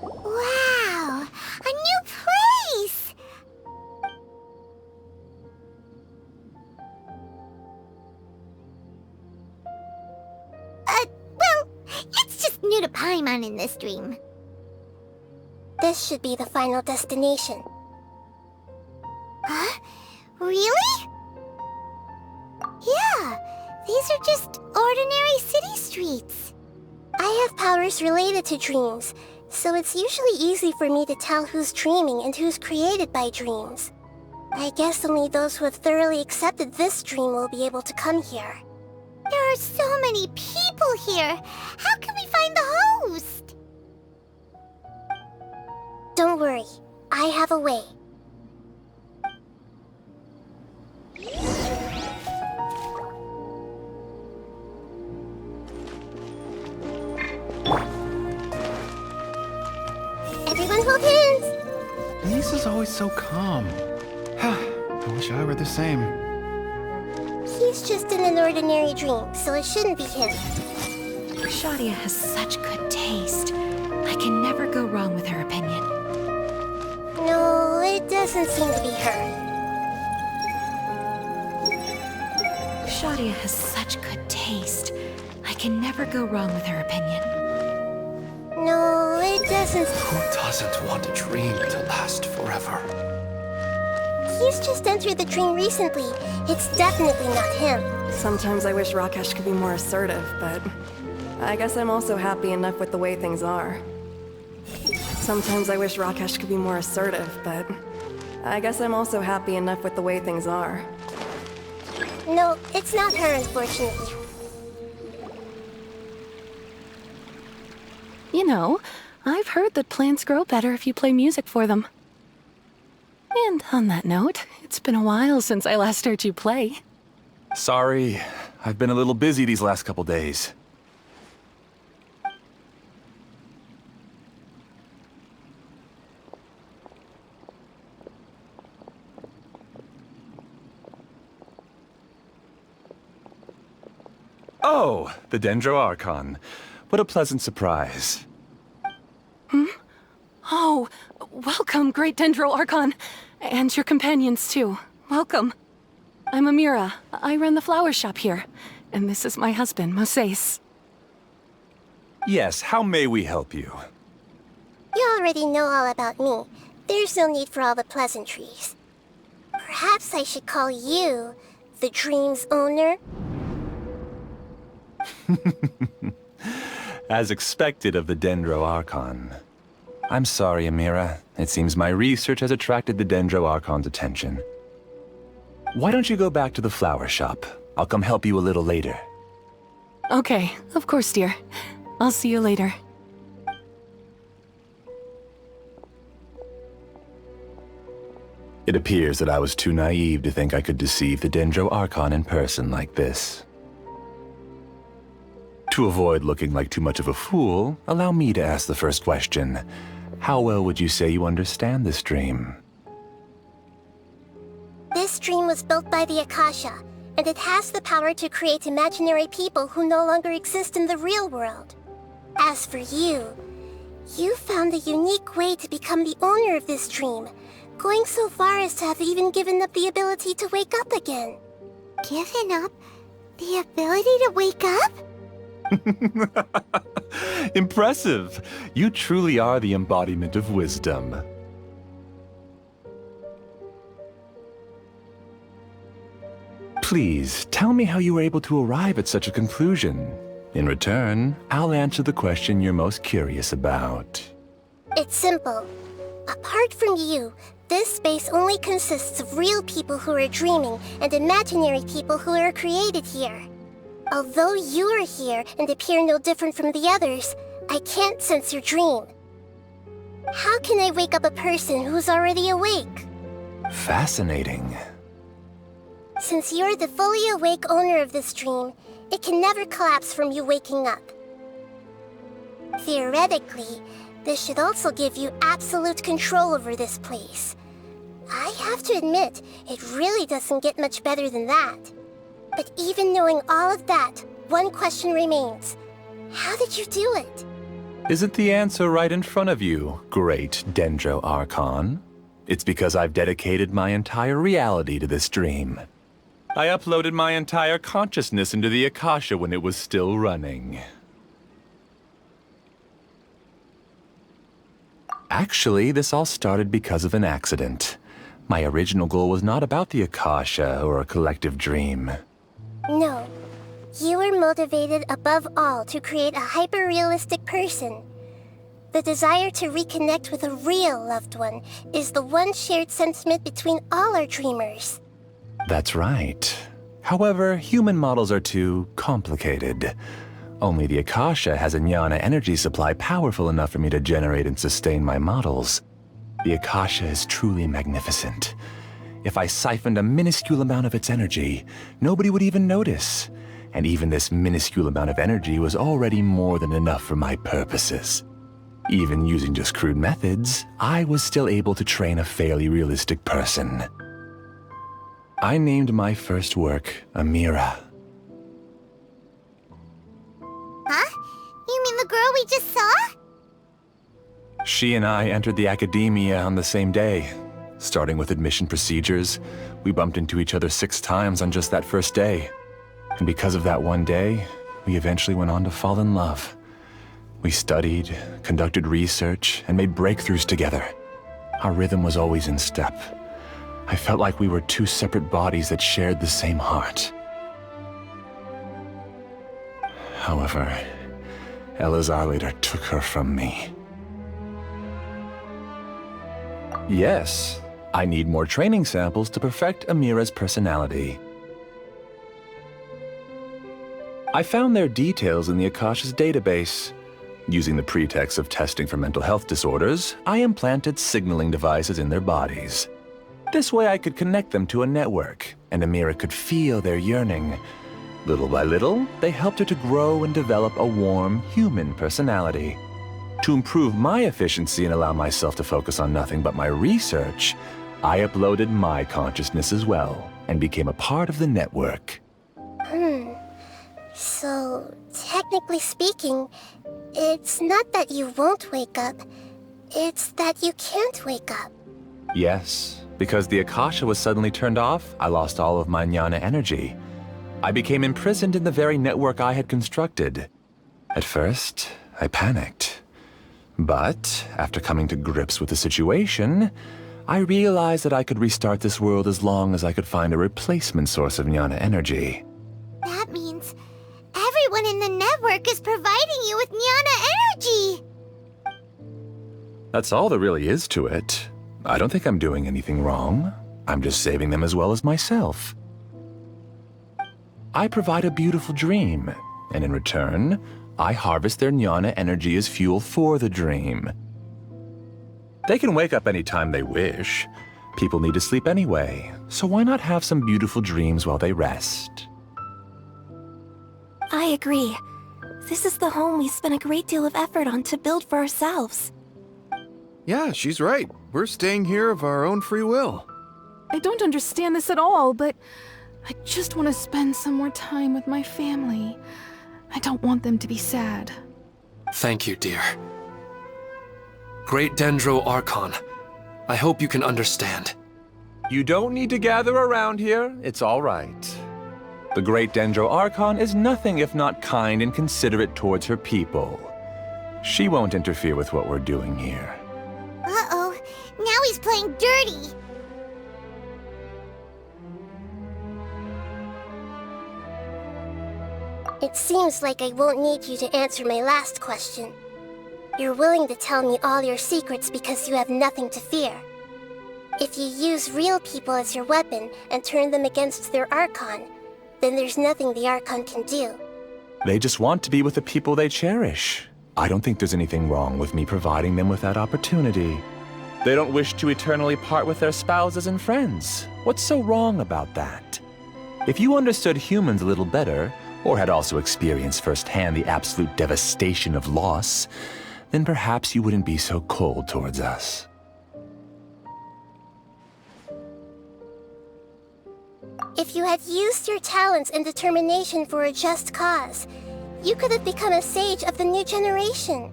Wow! A new place! Well, it's just new to Paimon in this dream. This should be the final destination. Huh? Really? Yeah, these are just ordinary city streets. I have powers related to dreams, so it's usually easy for me to tell who's dreaming and who's created by dreams. I guess only those who have thoroughly accepted this dream will be able to come here. There are so many people here. How can we find the host? Don't worry, I have a way. Everyone hold hands! Lisa's always so calm. I wish I were the same. He's just in an ordinary dream, so it shouldn't be him. Shadia has such good taste. I can never go wrong with her opinion. No, it doesn't seem to be her. Shadia has such good taste. I can never go wrong with her opinion. No, it doesn't. Who doesn't want a dream to last forever? He's just entered the dream recently. It's definitely not him. Sometimes I wish Rakesh could be more assertive, but I guess I'm also happy enough with the way things are. Sometimes I wish Rakesh could be more assertive, but I guess I'm also happy enough with the way things are. No, it's not her, unfortunately. You know, I've heard that plants grow better if you play music for them. And on that note, it's been a while since I last heard you play. Sorry, I've been a little busy these last couple days. Oh, the Dendro Archon. What a pleasant surprise. Oh, welcome, great Dendro Archon. And your companions, too. Welcome. I'm Amira. I run the flower shop here. And this is my husband, Moses. Yes, how may we help you? You already know all about me. There's no need for all the pleasantries. Perhaps I should call you the dream's owner? As expected of the Dendro Archon. I'm sorry, Amira. It seems my research has attracted the Dendro Archon's attention. Why don't you go back to the flower shop? I'll come help you a little later. Okay, of course, dear. I'll see you later. It appears that I was too naive to think I could deceive the Dendro Archon in person like this. To avoid looking like too much of a fool, allow me to ask the first question. How well would you say you understand this dream? This dream was built by the Akasha, and it has the power to create imaginary people who no longer exist in the real world. As for you, you found a unique way to become the owner of this dream, going so far as to have even given up the ability to wake up again. Given up the ability to wake up? Impressive! You truly are the embodiment of wisdom. Please, tell me how you were able to arrive at such a conclusion. In return, I'll answer the question you're most curious about. It's simple. Apart from you, this space only consists of real people who are dreaming and imaginary people who are created here. Although you are here and appear no different from the others, I can't sense your dream. How can I wake up a person who's already awake? Fascinating. Since you're the fully awake owner of this dream, it can never collapse from you waking up. Theoretically, this should also give you absolute control over this place. I have to admit, it really doesn't get much better than that. But even knowing all of that, one question remains. How did you do it? Isn't the answer right in front of you, great Dendro Archon? It's because I've dedicated my entire reality to this dream. I uploaded my entire consciousness into the Akasha when it was still running. Actually, this all started because of an accident. My original goal was not about the Akasha or a collective dream. No. You were motivated above all to create a hyper-realistic person. The desire to reconnect with a real loved one is the one shared sentiment between all our dreamers. That's right. However, human models are too complicated. Only the Akasha has a jnana energy supply powerful enough for me to generate and sustain my models. The Akasha is truly magnificent. If I siphoned a minuscule amount of its energy, nobody would even notice. And even this minuscule amount of energy was already more than enough for my purposes. Even using just crude methods, I was still able to train a fairly realistic person. I named my first work Amira. Huh? You mean the girl we just saw? She and I entered the academia on the same day. Starting with admission procedures, we bumped into each other 6 times on just that first day. And because of that one day, we eventually went on to fall in love. We studied, conducted research, and made breakthroughs together. Our rhythm was always in step. I felt like we were two separate bodies that shared the same heart. However, Elazar later took her from me. Yes, I need more training samples to perfect Amira's personality. I found their details in the Akasha's database. Using the pretext of testing for mental health disorders, I implanted signaling devices in their bodies. This way I could connect them to a network, and Amira could feel their yearning. Little by little, they helped her to grow and develop a warm, human personality. To improve my efficiency and allow myself to focus on nothing but my research, I uploaded my consciousness as well, and became a part of the network. So, technically speaking, it's not that you won't wake up, it's that you can't wake up. Yes, because the Akasha was suddenly turned off, I lost all of my jnana energy. I became imprisoned in the very network I had constructed. At first, I panicked. But, after coming to grips with the situation, I realized that I could restart this world as long as I could find a replacement source of jnana energy. That means everyone in the network is providing you with jnana energy! That's all there really is to it. I don't think I'm doing anything wrong. I'm just saving them as well as myself. I provide a beautiful dream, and in return, I harvest their jnana energy as fuel for the dream. They can wake up any time they wish. People need to sleep anyway, so why not have some beautiful dreams while they rest? I agree. This is the home we spent a great deal of effort on to build for ourselves. Yeah, she's right. We're staying here of our own free will. I don't understand this at all, but I just want to spend some more time with my family. I don't want them to be sad. Thank you, dear. Great Dendro Archon, I hope you can understand. You don't need to gather around here. It's all right. The Great Dendro Archon is nothing if not kind and considerate towards her people. She won't interfere with what we're doing here. Uh-oh, now he's playing dirty! It seems like I won't need you to answer my last question. You're willing to tell me all your secrets because you have nothing to fear. If you use real people as your weapon and turn them against their Archon, then there's nothing the Archon can do. They just want to be with the people they cherish. I don't think there's anything wrong with me providing them with that opportunity. They don't wish to eternally part with their spouses and friends. What's so wrong about that? If you understood humans a little better, or had also experienced firsthand the absolute devastation of loss, then perhaps you wouldn't be so cold towards us. If you had used your talents and determination for a just cause, you could have become a sage of the new generation.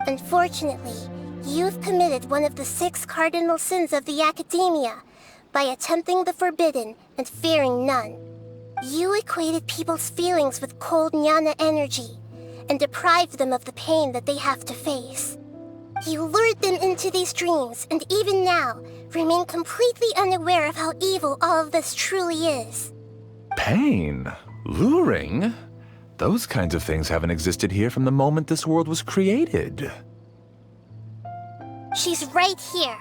Unfortunately, you've committed one of the 6 cardinal sins of the Academia by attempting the forbidden and fearing none. You equated people's feelings with cold jnana energy and deprived them of the pain that they have to face. You lured them into these dreams and even now remain completely unaware of how evil all of this truly is. Pain? Luring? Those kinds of things haven't existed here from the moment this world was created. She's right here.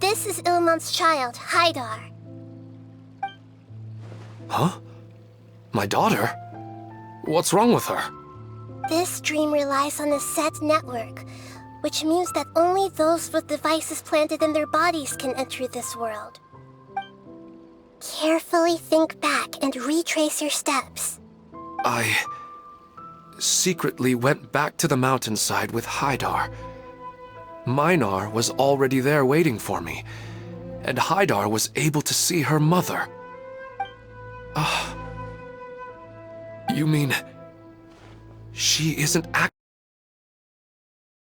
This is Ilmon's child, Haidar. Huh? My daughter? What's wrong with her? This dream relies on a set network, which means that only those with devices planted in their bodies can enter this world. Carefully think back and retrace your steps. I secretly went back to the mountainside with Haidar. Minar was already there waiting for me, and Haidar was able to see her mother. You mean she isn't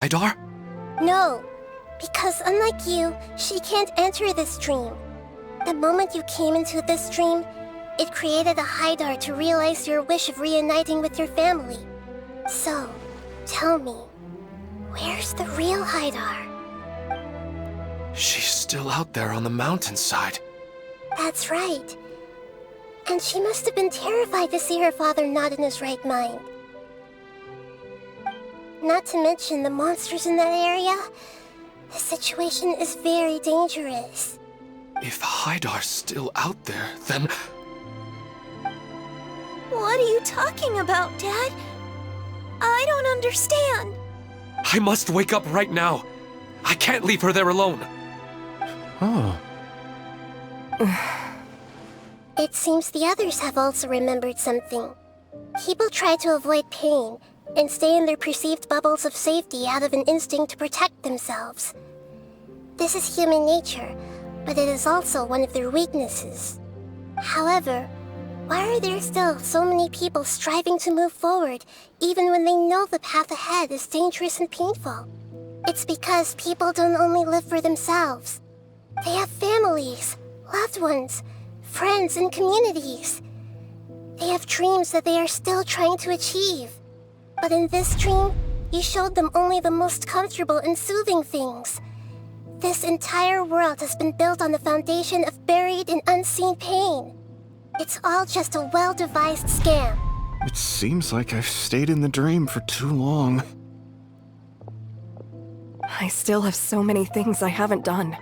Haidar? No, because unlike you, she can't enter this dream. The moment you came into this dream, It created a Haidar to realize your wish of reuniting with your family. So, tell me, where's the real Haidar? She's still out there on the mountainside. That's right. And she must have been terrified to see her father not in his right mind. Not to mention the monsters in that area. The situation is very dangerous. If Haidar's still out there, then... What are you talking about, Dad? I don't understand. I must wake up right now. I can't leave her there alone. Oh. It seems the others have also remembered something. People try to avoid pain and stay in their perceived bubbles of safety out of an instinct to protect themselves. This is human nature, but it is also one of their weaknesses. However, why are there still so many people striving to move forward, even when they know the path ahead is dangerous and painful? It's because people don't only live for themselves. They have families, loved ones, friends, and communities. They have dreams that they are still trying to achieve. But in this dream, you showed them only the most comfortable and soothing things. This entire world has been built on the foundation of buried and unseen pain. It's all just a well-devised scam. It seems like I've stayed in the dream for too long. I still have so many things I haven't done.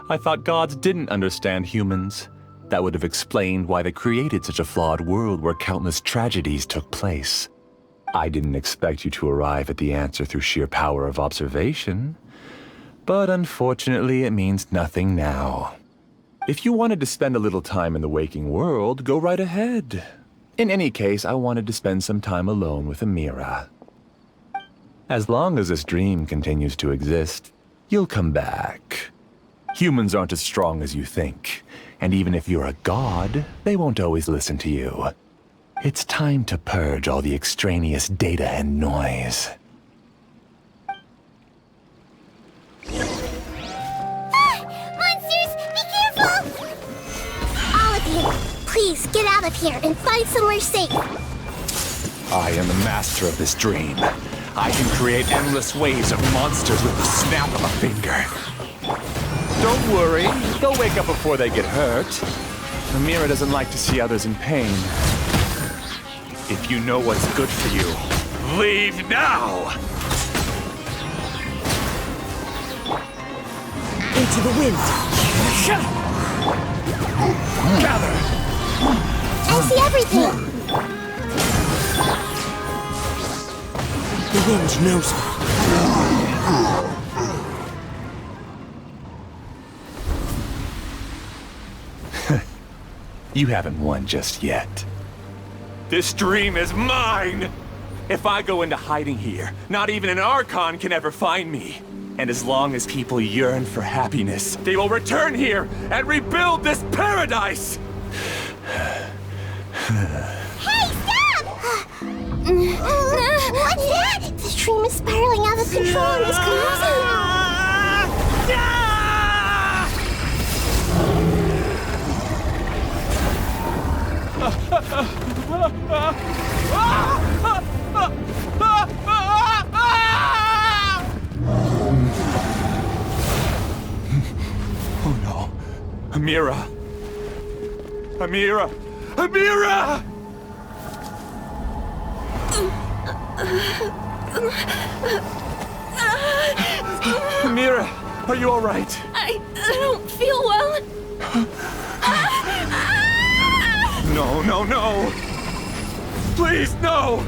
I thought gods didn't understand humans. That would have explained why they created such a flawed world where countless tragedies took place. I didn't expect you to arrive at the answer through sheer power of observation. But unfortunately, it means nothing now. If you wanted to spend a little time in the waking world, go right ahead. In any case, I wanted to spend some time alone with Amira. As long as this dream continues to exist, you'll come back. Humans aren't as strong as you think, and even if you're a god, they won't always listen to you. It's time to purge all the extraneous data and noise. Monsters, be careful! All of you, please get out of here and find somewhere safe. I am the master of this dream. I can create endless waves of monsters with the snap of a finger. Don't worry, they'll wake up before they get hurt. Amira doesn't like to see others in pain. If you know what's good for you, leave now! Into the wind! Gather! I see everything! The wind knows me. You haven't won just yet. This dream is mine! If I go into hiding here, not even an Archon can ever find me. And as long as people yearn for happiness, they will return here and rebuild this paradise! Hey, stop! What's that? The dream is spiraling out of control and is collapsing. Oh no. Amira! Amira! Amira! Amira, are you all right? I don't feel well. No, no, no! Please, no!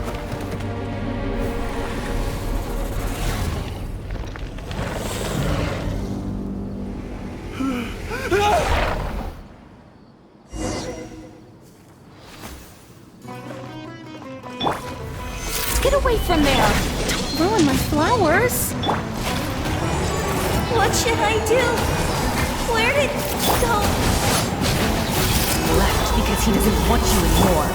Get away from there! Don't ruin my flowers! What should I do? Where did he go? He left because he doesn't want you anymore.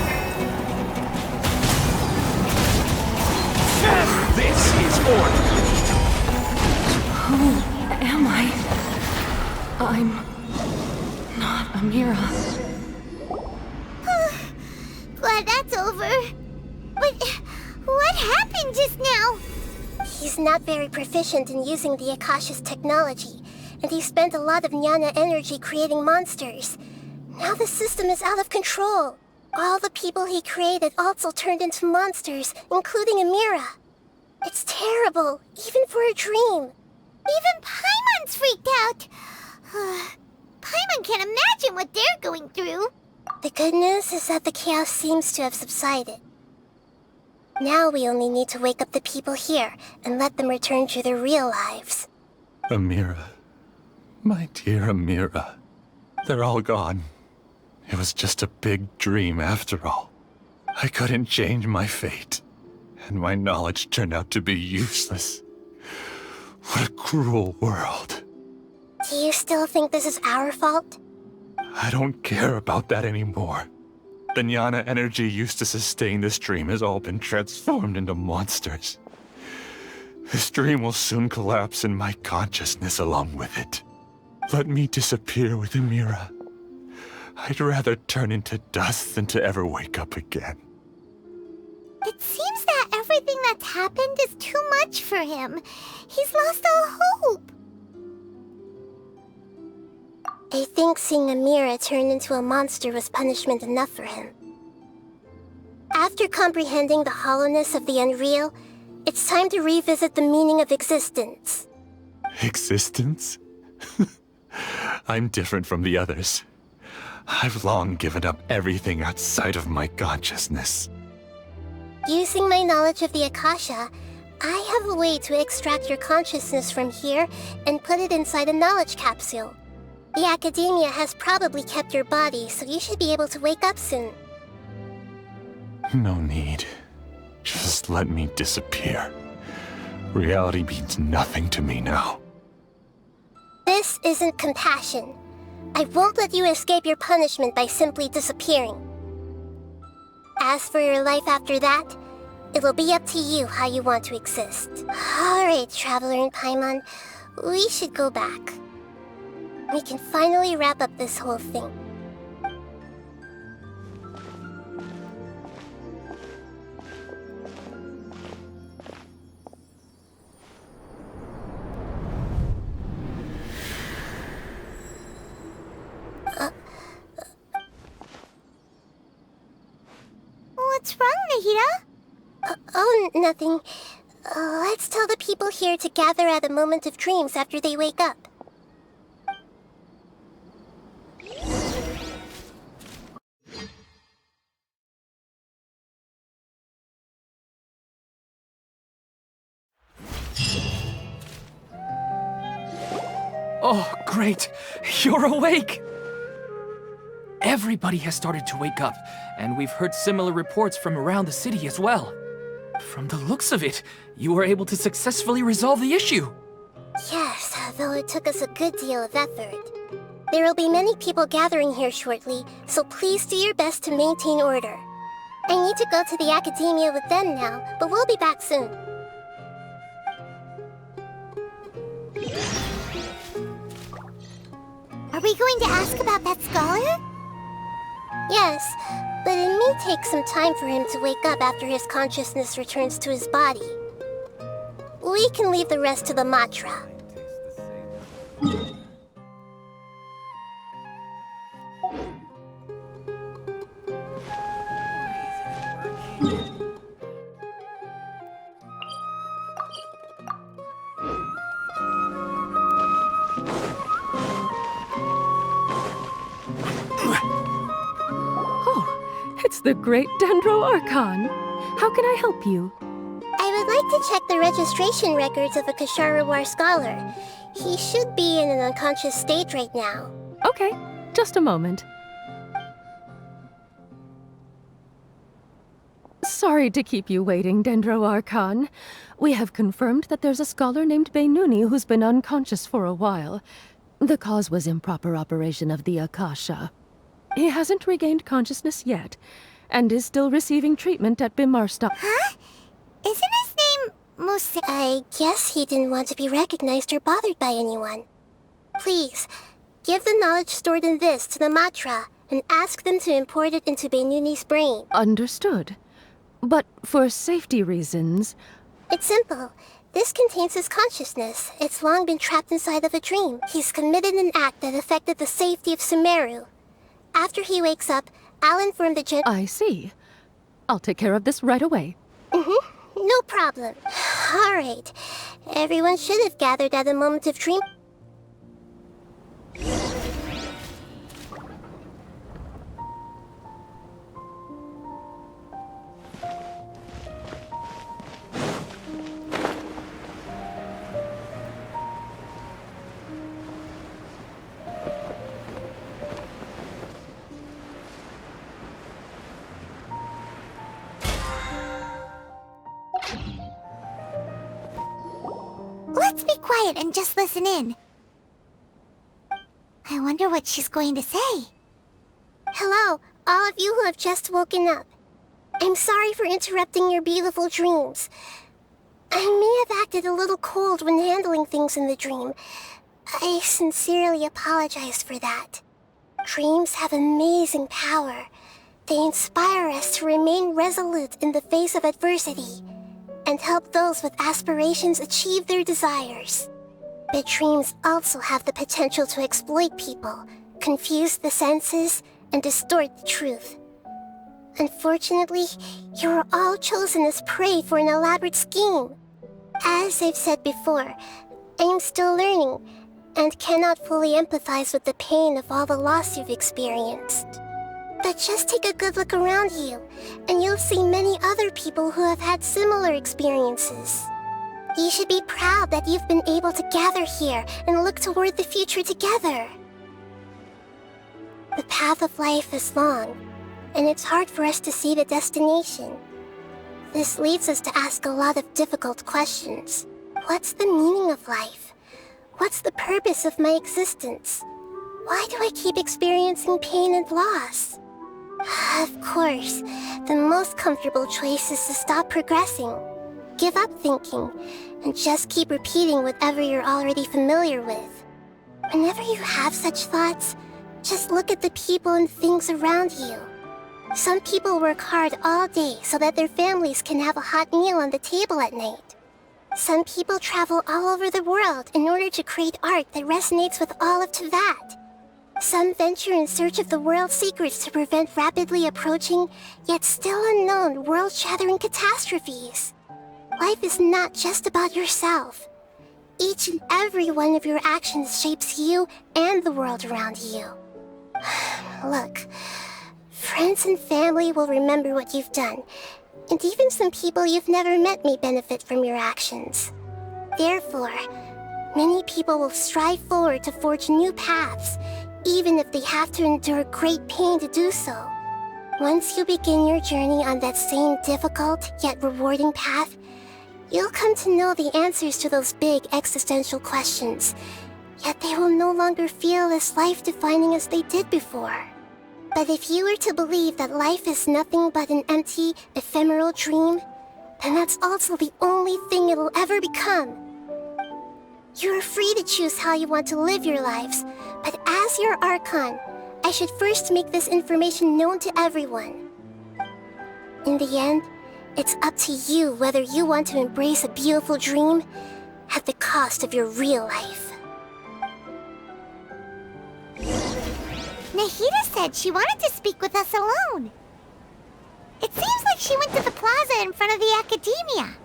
This is order! Who am I? I'm not Amira. Glad that's over. But what happened just now? He's not very proficient in using the Akasha's technology, and he spent a lot of Jnana energy creating monsters. Now the system is out of control. All the people he created also turned into monsters, including Amira. It's terrible, even for a dream. Even Paimon's freaked out. Paimon can't imagine what they're going through. The good news is that the chaos seems to have subsided. Now we only need to wake up the people here and let them return to their real lives. Amira. My dear Amira. They're all gone. It was just a big dream after all. I couldn't change my fate, and my knowledge turned out to be useless. What a cruel world. Do you still think this is our fault? I don't care about that anymore. The Jnana energy used to sustain this dream has all been transformed into monsters. This dream will soon collapse and my consciousness along with it. Let me disappear with Amira. I'd rather turn into dust than to ever wake up again. It seems that everything that's happened is too much for him. He's lost all hope. I think seeing Amira turn into a monster was punishment enough for him. After comprehending the hollowness of the unreal, it's time to revisit the meaning of existence. Existence? I'm different from the others. I've long given up everything outside of my consciousness. Using my knowledge of the Akasha, I have a way to extract your consciousness from here and put it inside a knowledge capsule. The Academia has probably kept your body, so you should be able to wake up soon. No need. Just let me disappear. Reality means nothing to me now. This isn't compassion. I won't let you escape your punishment by simply disappearing. As for your life after that, it'll be up to you how you want to exist. Alright, Traveler and Paimon, we should go back. We can finally wrap up this whole thing. What's wrong, Nahida? Oh, nothing. Let's tell the people here to gather at a moment of dreams after they wake up. Oh, great! You're awake! Everybody has started to wake up, and we've heard similar reports from around the city as well. From the looks of it, you were able to successfully resolve the issue. Yes, though it took us a good deal of effort. There will be many people gathering here shortly, so please do your best to maintain order. I need to go to the Academia with them now, but we'll be back soon. Are we going to ask about that scholar? Yes, but it may take some time for him to wake up after his consciousness returns to his body. We can leave the rest to the Matra. It's the great Dendro Archon. How can I help you? I would like to check the registration records of a Kasharawar scholar. He should be in an unconscious state right now. Okay, just a moment. Sorry to keep you waiting, Dendro Archon. We have confirmed that there's a scholar named Beinuni who's been unconscious for a while. The cause was improper operation of the Akasha. He hasn't regained consciousness yet, and is still receiving treatment at Bimarsta. Huh? Isn't his name Mose? I guess he didn't want to be recognized or bothered by anyone. Please, Give the knowledge stored in this to the Matra and ask them to import it into Benuni's brain. Understood. But for safety reasons... It's simple. This contains his consciousness. It's long been trapped inside of a dream. He's committed an act that affected the safety of Sumeru. After he wakes up, I'll inform the I see. I'll take care of this right away. No problem. All right. Everyone should have gathered at a moment of dream... Let's be quiet and just listen in. I wonder what she's going to say. Hello, all of you who have just woken up. I'm sorry for interrupting your beautiful dreams. I may have acted a little cold when handling things in the dream. I sincerely apologize for that. Dreams have amazing power. They inspire us to remain resolute in the face of adversity and help those with aspirations achieve their desires. But dreams also have the potential to exploit people, confuse the senses, and distort the truth. Unfortunately, you are all chosen as prey for an elaborate scheme. As I've said before, I am still learning, and cannot fully empathize with the pain of all the loss you've experienced. But just take a good look around you, and you'll see many other people who have had similar experiences. You should be proud that you've been able to gather here and look toward the future together. The path of life is long, and it's hard for us to see the destination. This leads us to ask a lot of difficult questions. What's the meaning of life? What's the purpose of my existence? Why do I keep experiencing pain and loss? Of course, the most comfortable choice is to stop progressing. Give up thinking, and just keep repeating whatever you're already familiar with. Whenever you have such thoughts, just look at the people and things around you. Some people work hard all day so that their families can have a hot meal on the table at night. Some people travel all over the world in order to create art that resonates with all of Teyvat. Some venture in search of the world's secrets to prevent rapidly approaching, yet still unknown, world-shattering catastrophes. Life is not just about yourself. Each and every one of your actions shapes you and the world around you. Look, friends and family will remember what you've done, and even some people you've never met may benefit from your actions. Therefore, many people will strive forward to forge new paths, even if they have to endure great pain to do so. Once you begin your journey on that same difficult yet rewarding path, you'll come to know the answers to those big existential questions, yet they will no longer feel as life-defining as they did before. But if you were to believe that life is nothing but an empty, ephemeral dream, then that's also the only thing it'll ever become. You're free to choose how you want to live your lives, but as your Archon, I should first make this information known to everyone. In the end, it's up to you whether you want to embrace a beautiful dream at the cost of your real life. Nahida said she wanted to speak with us alone. It seems like she went to the plaza in front of the academia.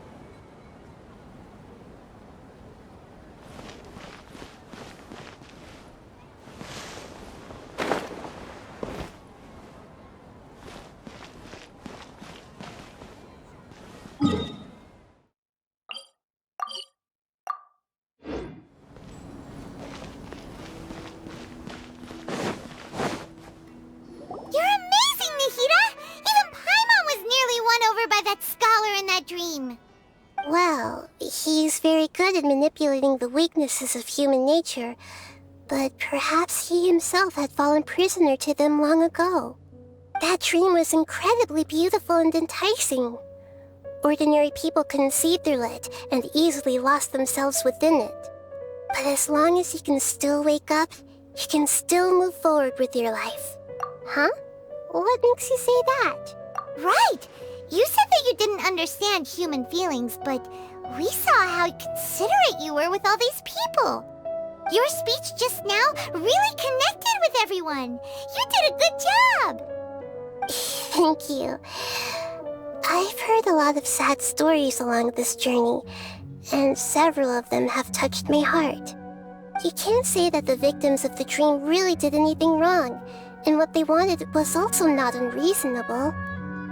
Well, he's very good at manipulating the weaknesses of human nature, but perhaps he himself had fallen prisoner to them long ago. That dream was incredibly beautiful and enticing. Ordinary people couldn't see through it and easily lost themselves within it. But as long as he can still wake up, you can still move forward with your life. Huh? What makes you say that? Right! You said that you didn't understand human feelings, but we saw how considerate you were with all these people. Your speech just now really connected with everyone. You did a good job! Thank you. I've heard a lot of sad stories along this journey, and several of them have touched my heart. You can't say that the victims of the dream really did anything wrong, and what they wanted was also not unreasonable.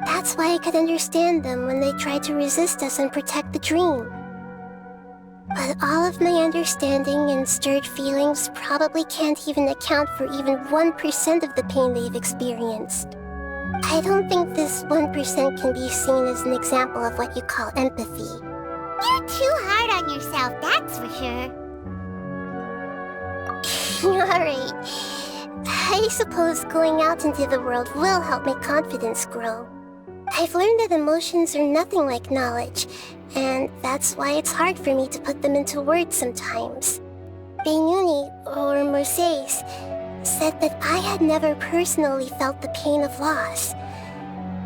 That's why I could understand them when they tried to resist us and protect the dream. But all of my understanding and stirred feelings probably can't even account for even 1% of the pain they've experienced. I don't think this 1% can be seen as an example of what you call empathy. You're too hard on yourself, that's for sure. Alright. I suppose going out into the world will help my confidence grow. I've learned that emotions are nothing like knowledge, and that's why it's hard for me to put them into words sometimes. Beinuni, or Moses, said that I had never personally felt the pain of loss,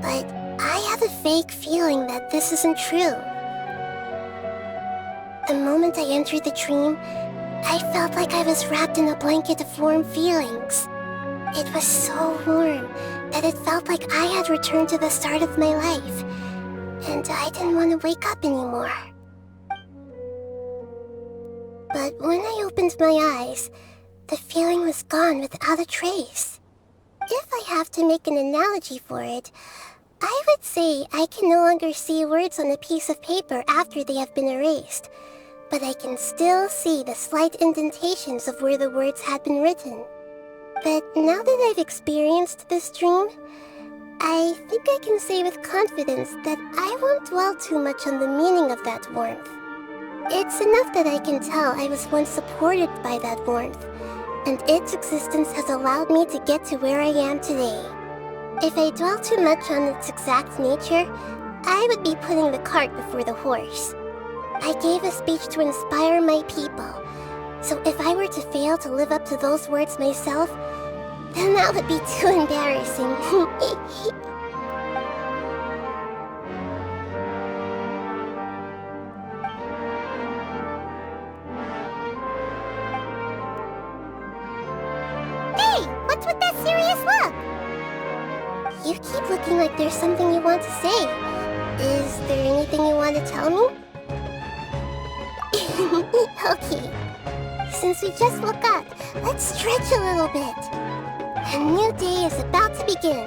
but I have a vague feeling that this isn't true. The moment I entered the dream, I felt like I was wrapped in a blanket of warm feelings. It was so warm that it felt like I had returned to the start of my life, and I didn't want to wake up anymore. But when I opened my eyes, the feeling was gone without a trace. If I have to make an analogy for it, I would say I can no longer see words on a piece of paper after they have been erased, but I can still see the slight indentations of where the words had been written. But now that I've experienced this dream, I think I can say with confidence that I won't dwell too much on the meaning of that warmth. It's enough that I can tell I was once supported by that warmth, and its existence has allowed me to get to where I am today. If I dwell too much on its exact nature, I would be putting the cart before the horse. I gave a speech to inspire my people, so if I were to fail to live up to those words myself, then that would be too embarrassing. Hey, what's with that serious look? You keep looking like there's something you want to say. Is there anything you want to tell me? Okay. Since we just woke up, let's stretch a little bit. A new day is about to begin.